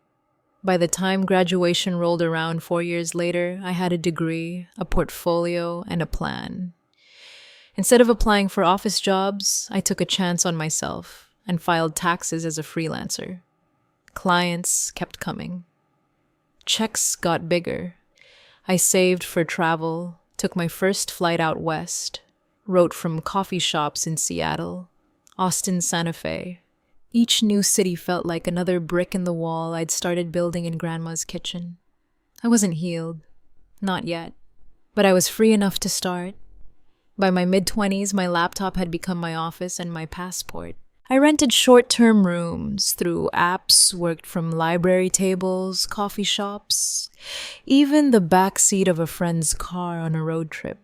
By the time graduation rolled around 4 years later, I had a degree, a portfolio, and a plan. Instead of applying for office jobs, I took a chance on myself and filed taxes as a freelancer. Clients kept coming. Checks got bigger. I saved for travel, took my first flight out west, wrote from coffee shops in Seattle, Austin, Santa Fe. Each new city felt like another brick in the wall I'd started building in Grandma's kitchen. I wasn't healed. Not yet. But I was free enough to start. By my mid-20s, my laptop had become my office and my passport. I rented short-term rooms through apps, worked from library tables, coffee shops, even the back seat of a friend's car on a road trip.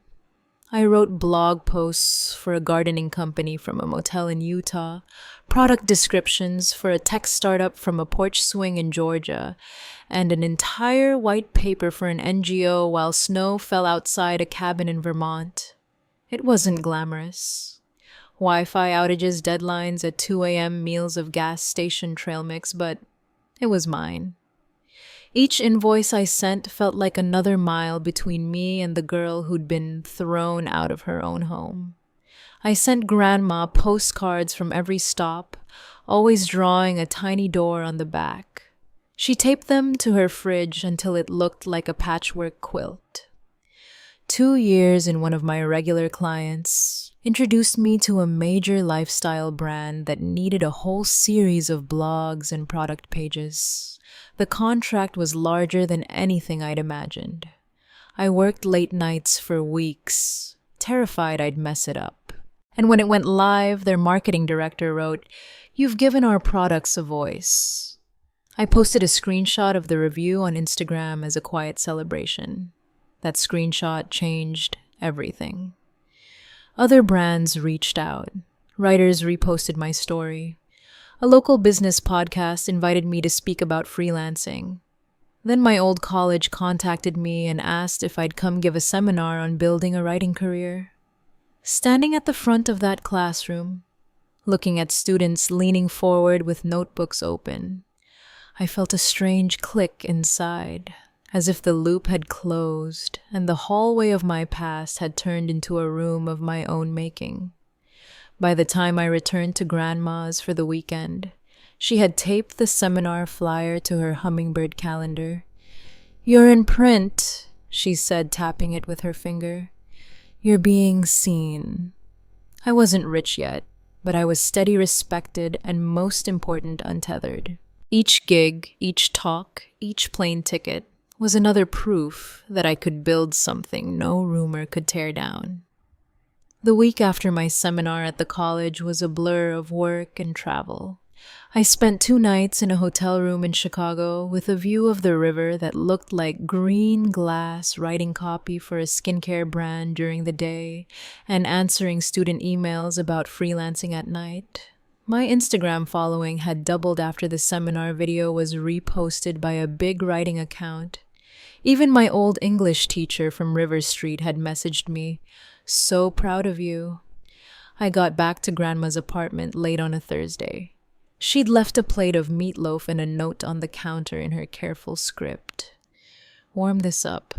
I wrote blog posts for a gardening company from a motel in Utah, product descriptions for a tech startup from a porch swing in Georgia, and an entire white paper for an NGO while snow fell outside a cabin in Vermont. It wasn't glamorous. Wi-Fi outages, deadlines at 2 a.m., meals of gas station trail mix, but it was mine. Each invoice I sent felt like another mile between me and the girl who'd been thrown out of her own home. I sent Grandma postcards from every stop, always drawing a tiny door on the back. She taped them to her fridge until it looked like a patchwork quilt. 2 years in one of my regular clients introduced me to a major lifestyle brand that needed a whole series of blogs and product pages. The contract was larger than anything I'd imagined. I worked late nights for weeks, terrified I'd mess it up. And when it went live, their marketing director wrote, "You've given our products a voice." I posted a screenshot of the review on Instagram as a quiet celebration. That screenshot changed everything. Other brands reached out. Writers reposted my story. A local business podcast invited me to speak about freelancing. Then my old college contacted me and asked if I'd come give a seminar on building a writing career. Standing at the front of that classroom, looking at students leaning forward with notebooks open, I felt a strange click inside, as if the loop had closed and the hallway of my past had turned into a room of my own making. By the time I returned to Grandma's for the weekend, she had taped the seminar flyer to her hummingbird calendar. "You're in print," she said, tapping it with her finger. "You're being seen." I wasn't rich yet, but I was steady, respected, and most important, untethered. Each gig, each talk, each plane ticket was another proof that I could build something no rumor could tear down. The week after my seminar at the college was a blur of work and travel. I spent 2 nights in a hotel room in Chicago with a view of the river that looked like green glass, writing copy for a skincare brand during the day and answering student emails about freelancing at night. My Instagram following had doubled after the seminar video was reposted by a big writing account. Even my old English teacher from River Street had messaged me, "So proud of you." I got back to Grandma's apartment late on a Thursday. She'd left a plate of meatloaf and a note on the counter in her careful script. "Warm this up.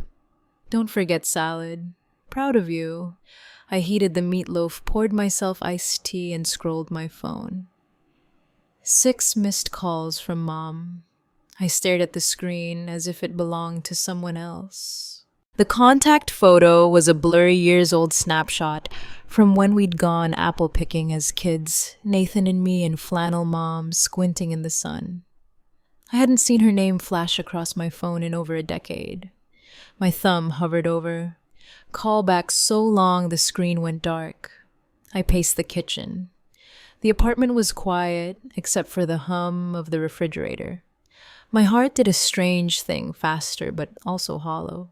Don't forget salad. Proud of you." I heated the meatloaf, poured myself iced tea, and scrolled my phone. 6 missed calls from Mom. I stared at the screen as if it belonged to someone else. The contact photo was a blurry years old snapshot from when we'd gone apple picking as kids, Nathan and me and flannel mom squinting in the sun. I hadn't seen her name flash across my phone in over a decade. My thumb hovered over. Call back so long the screen went dark. I paced the kitchen. The apartment was quiet, except for the hum of the refrigerator. My heart did a strange thing, faster but also hollow.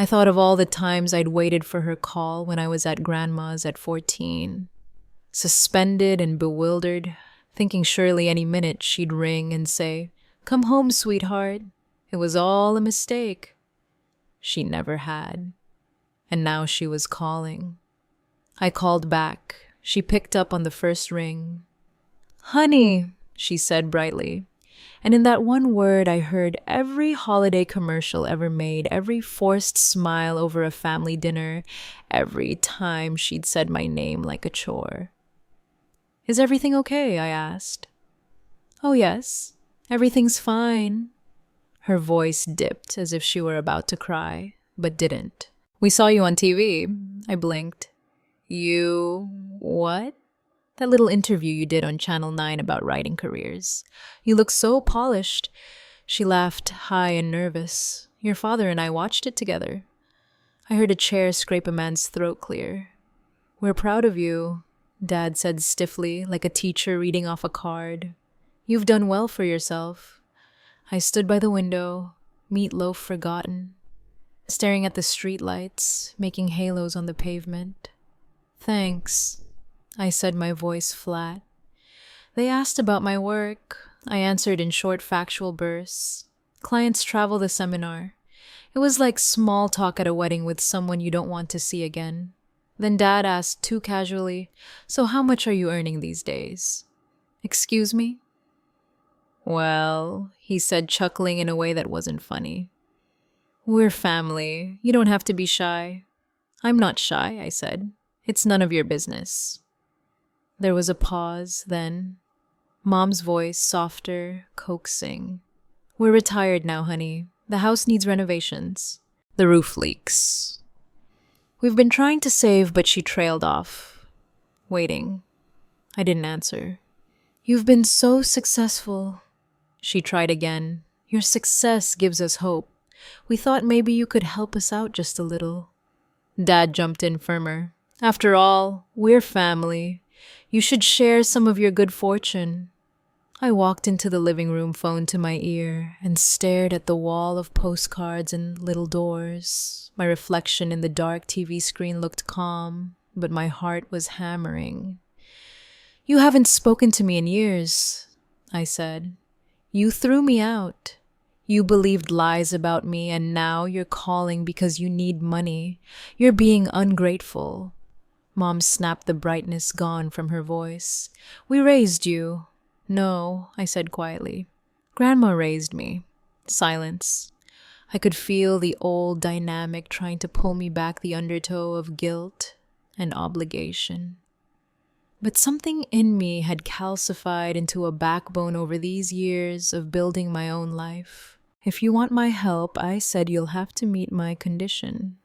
I thought of all the times I'd waited for her call when I was at Grandma's at 14. Suspended and bewildered, thinking surely any minute she'd ring and say, "Come home, sweetheart. It was all a mistake." She never had. And now she was calling. I called back. She picked up on the first ring. "Honey," she said brightly. And in that one word, I heard every holiday commercial ever made, every forced smile over a family dinner, every time she'd said my name like a chore. "Is everything okay?" I asked. "Oh, yes. Everything's fine." Her voice dipped as if she were about to cry, but didn't. "We saw you on TV." I blinked. "You... what?" "That little interview you did on Channel 9 about writing careers. You look so polished." She laughed high and nervous. "Your father and I watched it together." I heard a chair scrape a man's throat clear. "We're proud of you," Dad said stiffly, like a teacher reading off a card. "You've done well for yourself." I stood by the window, meatloaf forgotten, staring at the streetlights, making halos on the pavement. "Thanks," I said, my voice flat. They asked about my work. I answered in short factual bursts. Clients travel the seminar. It was like small talk at a wedding with someone you don't want to see again. Then Dad asked too casually, "So how much are you earning these days?" "Excuse me?" "Well," he said, chuckling in a way that wasn't funny. "We're family. You don't have to be shy." "I'm not shy," I said. "It's none of your business." There was a pause, then Mom's voice, softer, coaxing. "We're retired now, honey. The house needs renovations. The roof leaks." "We've been trying to save," but she trailed off. Waiting. I didn't answer. "You've been so successful." She tried again. "Your success gives us hope. We thought maybe you could help us out just a little." Dad jumped in firmer. "After all, we're family. You should share some of your good fortune." I walked into the living room, phone to my ear, and stared at the wall of postcards and little doors. My reflection in the dark TV screen looked calm, but my heart was hammering. "You haven't spoken to me in years," I said. "You threw me out. You believed lies about me, and now you're calling because you need money. You're being ungrateful." Mom snapped, the brightness gone from her voice. "We raised you." "No," I said quietly. "Grandma raised me." Silence. I could feel the old dynamic trying to pull me back, the undertow of guilt and obligation. But something in me had calcified into a backbone over these years of building my own life. "If you want my help," I said, "you'll have to meet my condition."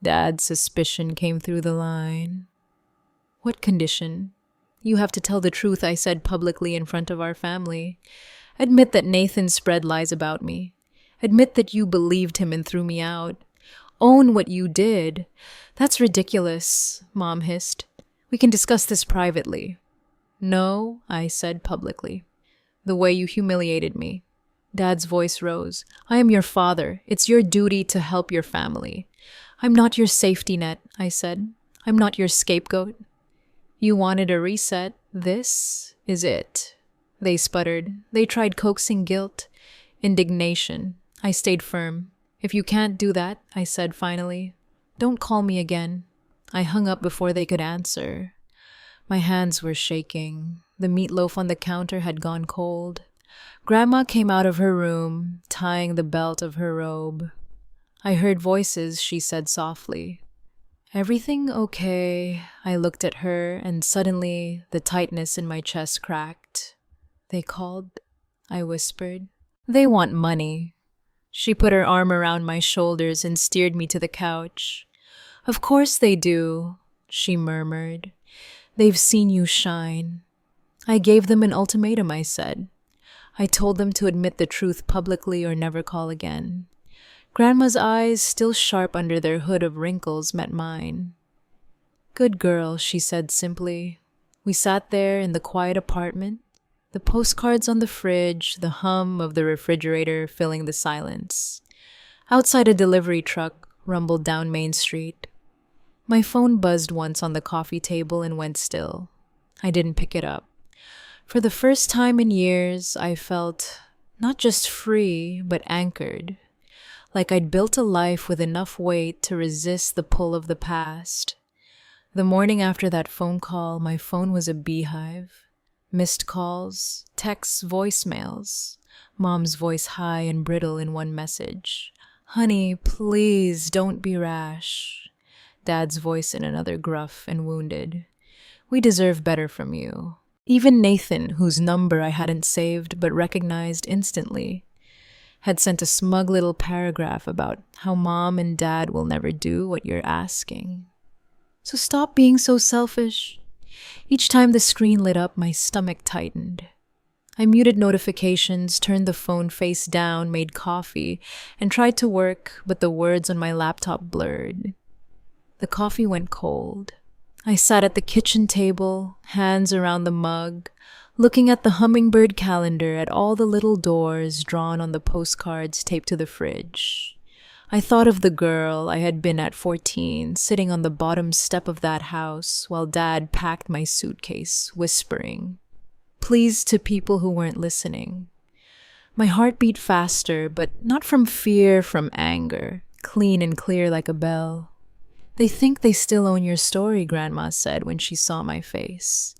Dad's suspicion came through the line. "What condition?" "You have to tell the truth," I said publicly in front of our family. "Admit that Nathan spread lies about me. Admit that you believed him and threw me out. Own what you did." "That's ridiculous," Mom hissed. "We can discuss this privately." "No," I said publicly. "The way you humiliated me." Dad's voice rose. "I am your father. It's your duty to help your family." "I'm not your safety net," I said. "I'm not your scapegoat." "You wanted a reset. This is it." They sputtered. They tried coaxing guilt, indignation. I stayed firm. "If you can't do that," I said finally, "don't call me again." I hung up before they could answer. My hands were shaking. The meatloaf on the counter had gone cold. Grandma came out of her room, tying the belt of her robe. I heard voices, she said softly. "Everything okay?" I looked at her, and suddenly the tightness in my chest cracked. "They called," I whispered. "They want money." She put her arm around my shoulders and steered me to the couch. "Of course they do," she murmured. "They've seen you shine." "I gave them an ultimatum," I said. "I told them to admit the truth publicly or never call again." Grandma's eyes, still sharp under their hood of wrinkles, met mine. "Good girl," she said simply. We sat there in the quiet apartment, the postcards on the fridge, the hum of the refrigerator filling the silence. Outside, a delivery truck rumbled down Main Street. My phone buzzed once on the coffee table and went still. I didn't pick it up. For the first time in years, I felt not just free, but anchored. Like I'd built a life with enough weight to resist the pull of the past. The morning after that phone call, my phone was a beehive. Missed calls, texts, voicemails. Mom's voice high and brittle in one message. "Honey, please don't be rash." Dad's voice in another, gruff and wounded. "We deserve better from you." Even Nathan, whose number I hadn't saved but recognized instantly, had sent a smug little paragraph about how Mom and Dad will never do what you're asking. So stop being so selfish. Each time the screen lit up, my stomach tightened. I muted notifications, turned the phone face down, made coffee, and tried to work, but the words on my laptop blurred. The coffee went cold. I sat at the kitchen table, hands around the mug, looking at the hummingbird calendar, at all the little doors drawn on the postcards taped to the fridge. I thought of the girl I had been at 14, sitting on the bottom step of that house while Dad packed my suitcase, whispering, please, to people who weren't listening. My heart beat faster, but not from fear, from anger, clean and clear like a bell. "They think they still own your story," Grandma said when she saw my face.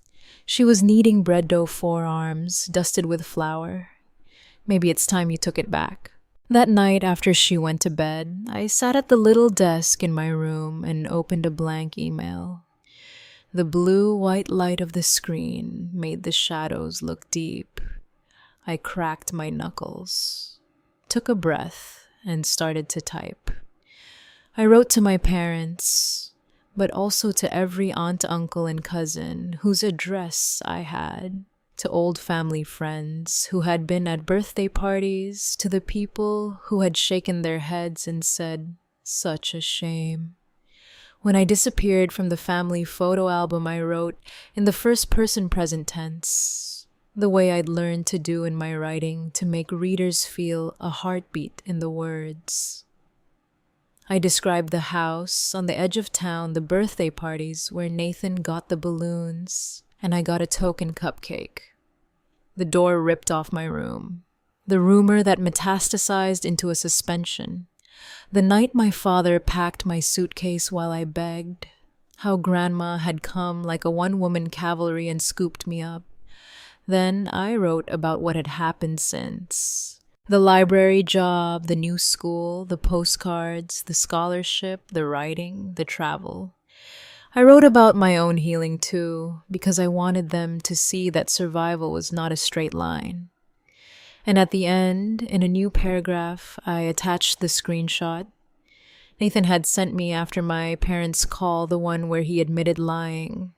She was kneading bread dough forearms, dusted with flour. "Maybe it's time you took it back." That night, after she went to bed, I sat at the little desk in my room and opened a blank email. The blue-white light of the screen made the shadows look deep. I cracked my knuckles, took a breath, and started to type. I wrote to my parents, but also to every aunt, uncle, and cousin whose address I had, to old family friends who had been at birthday parties, to the people who had shaken their heads and said, "Such a shame." When I disappeared from the family photo album, I wrote in the first-person present tense, the way I'd learned to do in my writing to make readers feel a heartbeat in the words. I described the house on the edge of town, the birthday parties where Nathan got the balloons, and I got a token cupcake. The door ripped off my room. The rumor that metastasized into a suspension. The night my father packed my suitcase while I begged. How Grandma had come like a one-woman cavalry and scooped me up. Then I wrote about what had happened since. The library job, the new school, the postcards, the scholarship, the writing, the travel. I wrote about my own healing too, because I wanted them to see that survival was not a straight line. And at the end, in a new paragraph, I attached the screenshot Nathan had sent me after my parents' call, the one where he admitted lying.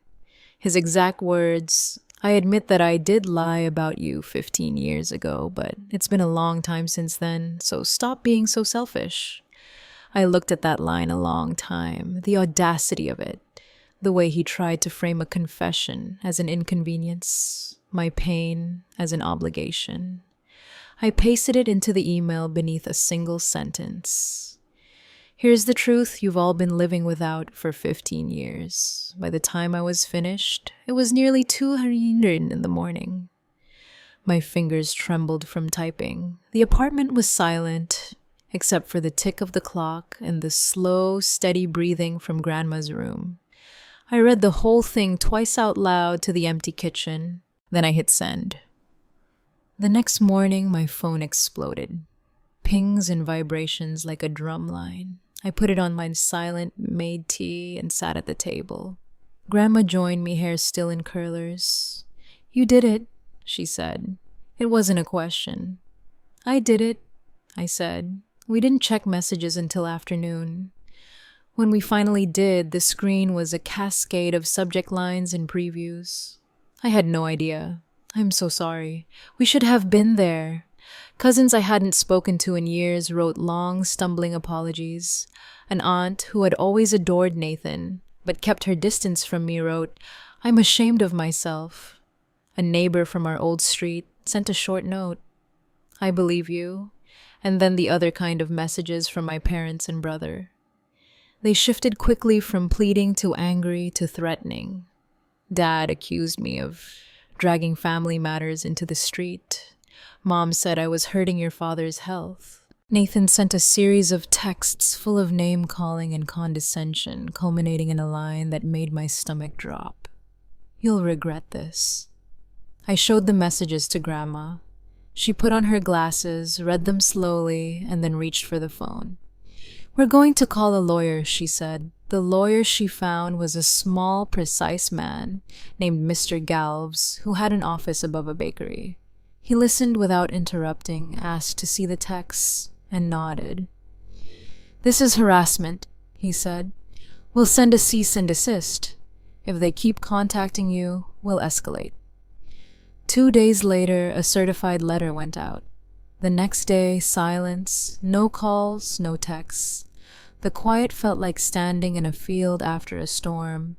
His exact words, "I admit that I did lie about you 15 years ago, but it's been a long time since then, so stop being so selfish." I looked at that line a long time, the audacity of it, the way he tried to frame a confession as an inconvenience, my pain as an obligation. I pasted it into the email beneath a single sentence. "Here's the truth you've all been living without for 15 years. By the time I was finished, it was nearly 200 in the morning. My fingers trembled from typing. The apartment was silent, except for the tick of the clock and the slow, steady breathing from Grandma's room. I read the whole thing twice out loud to the empty kitchen. Then I hit send. The next morning, my phone exploded. Pings and vibrations like a drum line. I put it on my silent, made tea, and sat at the table. Grandma joined me, hair still in curlers. "You did it," she said. It wasn't a question. "I did it," I said. We didn't check messages until afternoon. When we finally did, the screen was a cascade of subject lines and previews. I had no idea. I'm so sorry. We should have been there. Cousins I hadn't spoken to in years wrote long, stumbling apologies. An aunt who had always adored Nathan, but kept her distance from me, wrote, "I'm ashamed of myself." A neighbor from our old street sent a short note. "I believe you." And then the other kind of messages from my parents and brother. They shifted quickly from pleading to angry to threatening. Dad accused me of dragging family matters into the street. Mom said I was hurting your father's health. Nathan sent a series of texts full of name-calling and condescension, culminating in a line that made my stomach drop. "You'll regret this." I showed the messages to Grandma. She put on her glasses, read them slowly, and then reached for the phone. "We're going to call a lawyer," she said. The lawyer she found was a small, precise man named Mr. Galves, who had an office above a bakery. He listened without interrupting, asked to see the texts, and nodded. "This is harassment," he said. "We'll send a cease and desist. If they keep contacting you, we'll escalate." 2 days later, a certified letter went out. The next day, silence, no calls, no texts. The quiet felt like standing in a field after a storm.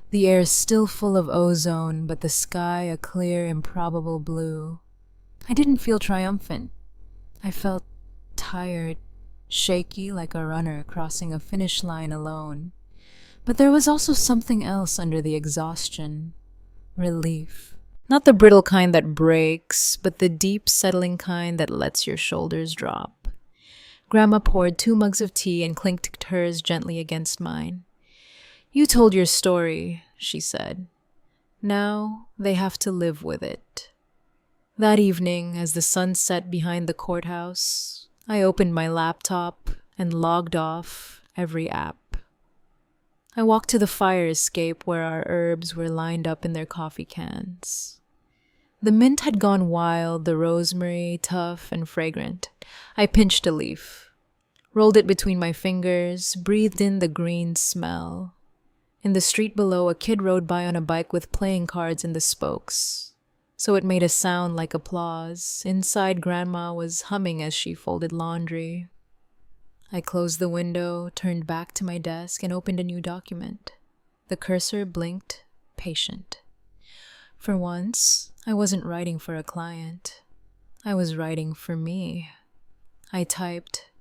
The air still full of ozone, but the sky a clear, improbable blue. I didn't feel triumphant. I felt tired, shaky like a runner crossing a finish line alone. But there was also something else under the exhaustion. Relief. Not the brittle kind that breaks, but the deep, settling kind that lets your shoulders drop. Grandma poured 2 mugs of tea and clinked hers gently against mine. "You told your story," she said. "Now they have to live with it." That evening, as the sun set behind the courthouse, I opened my laptop and logged off every app. I walked to the fire escape where our herbs were lined up in their coffee cans. The mint had gone wild, the rosemary tough and fragrant. I pinched a leaf, rolled it between my fingers, breathed in the green smell. In the street below, a kid rode by on a bike with playing cards in the spokes, so it made a sound like applause. Inside, Grandma was humming as she folded laundry. I closed the window, turned back to my desk, and opened a new document. The cursor blinked, patient. For once, I wasn't writing for a client. I was writing for me. I typed.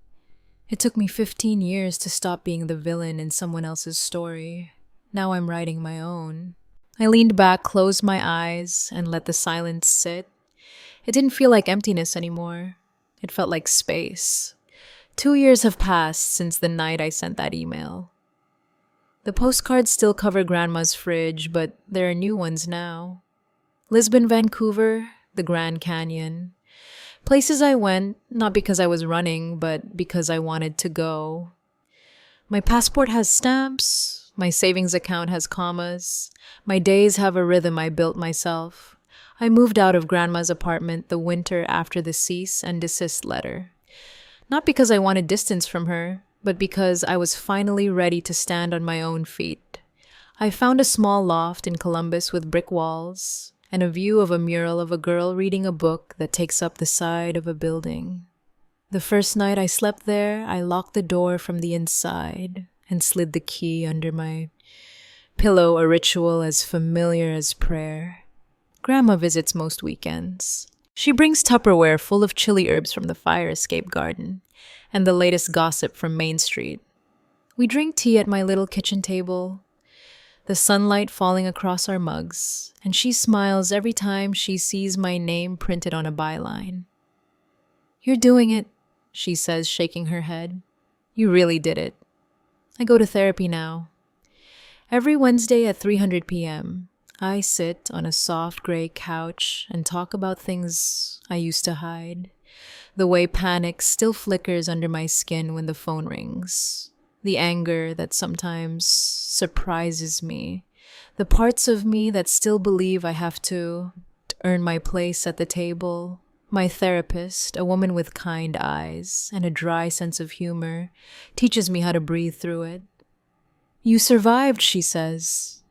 It took me 15 years to stop being the villain in someone else's story. Now I'm writing my own. I leaned back, closed my eyes, and let the silence sit. It didn't feel like emptiness anymore. It felt like space. 2 years have passed since the night I sent that email. The postcards still cover Grandma's fridge, but there are new ones now. Lisbon, Vancouver, the Grand Canyon. Places I went, not because I was running, but because I wanted to go. My passport has stamps. My savings account has commas. My days have a rhythm I built myself. I moved out of Grandma's apartment the winter after the cease and desist letter. Not because I wanted distance from her, but because I was finally ready to stand on my own feet. I found a small loft in Columbus with brick walls and a view of a mural of a girl reading a book that takes up the side of a building. The first night I slept there, I locked the door from the inside and slid the key under my pillow, a ritual as familiar as prayer. Grandma visits most weekends. She brings Tupperware full of chili herbs from the fire escape garden and the latest gossip from Main Street. We drink tea at my little kitchen table, the sunlight falling across our mugs, and she smiles every time she sees my name printed on a byline. "You're doing it," she says, shaking her head. "You really did it." I go to therapy now. Every Wednesday at 3:00 p.m., I sit on a soft gray couch and talk about things I used to hide. The way panic still flickers under my skin when the phone rings. The anger that sometimes surprises me. The parts of me that still believe I have to earn my place at the table. My therapist, a woman with kind eyes and a dry sense of humor, teaches me how to breathe through it. You survived, she says.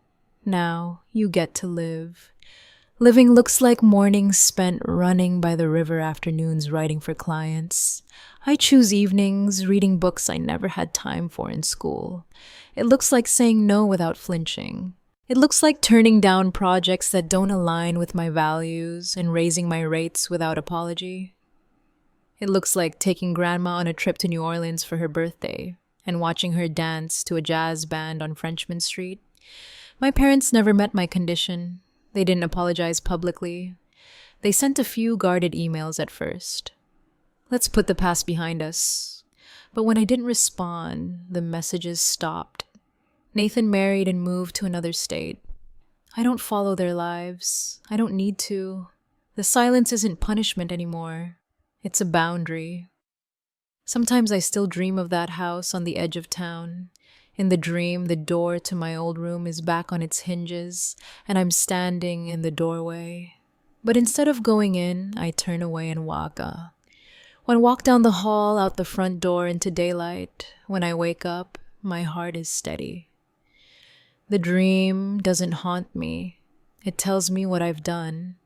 Now you get to live. Living looks like mornings spent running by the river, afternoons writing for clients. I choose evenings reading books I never had time for in school. It looks like saying no without flinching. It looks like turning down projects that don't align with my values and raising my rates without apology. It looks like taking grandma on a trip to New Orleans for her birthday and watching her dance to a jazz band on Frenchman Street. My parents never met my condition. They didn't apologize publicly. They sent a few guarded emails at first. Let's put the past behind us. But when I didn't respond, the messages stopped. Nathan married and moved to another state. I don't follow their lives. I don't need to. The silence isn't punishment anymore. It's a boundary. Sometimes I still dream of that house on the edge of town. In the dream, the door to my old room is back on its hinges, and I'm standing in the doorway. But instead of going in, I turn away and walk. Walk down the hall, out the front door into daylight. When I wake up, my heart is steady. The dream doesn't haunt me. It tells me what I've done.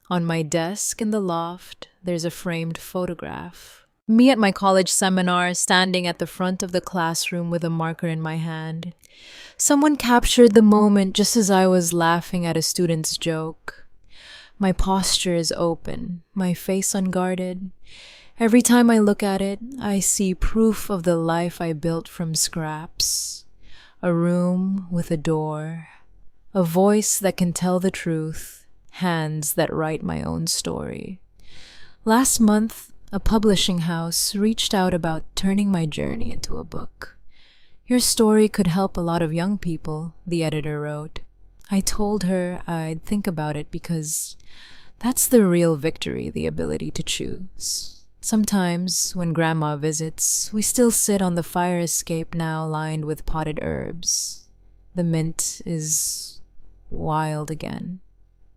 On my desk in the loft, there's a framed photograph. Me at my college seminar, standing at the front of the classroom with a marker in my hand. Someone captured the moment just as I was laughing at a student's joke. My posture is open, my face unguarded. Every time I look at it, I see proof of the life I built from scraps. A room with a door, a voice that can tell the truth, hands that write my own story. Last month, a publishing house reached out about turning my journey into a book. Your story could help a lot of young people, the editor wrote. I told her I'd think about it because that's the real victory, the ability to choose. Sometimes, when Grandma visits, we still sit on the fire escape now lined with potted herbs. The mint is wild again.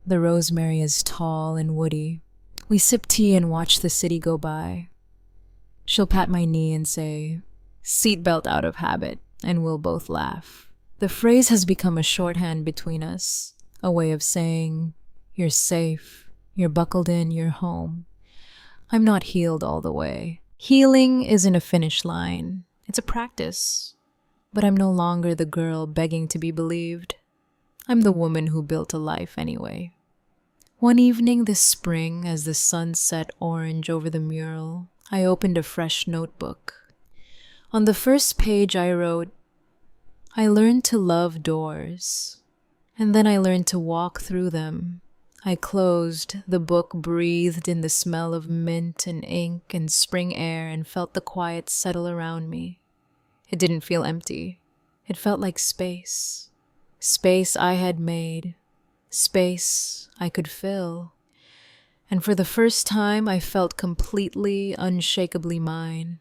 The rosemary is tall and woody. We sip tea and watch the city go by. She'll pat my knee and say, "Seatbelt out of habit," and we'll both laugh. The phrase has become a shorthand between us, a way of saying, "You're safe, you're buckled in, you're home." I'm not healed all the way. Healing isn't a finish line. It's a practice. But I'm no longer the girl begging to be believed. I'm the woman who built a life anyway. One evening this spring, as the sun set orange over the mural, I opened a fresh notebook. On the first page I wrote, I learned to love doors, and then I learned to walk through them. I closed, the book breathed in the smell of mint and ink and spring air and felt the quiet settle around me. It didn't feel empty. It felt like space. Space I had made. Space I could fill. And for the first time, I felt completely, unshakably mine.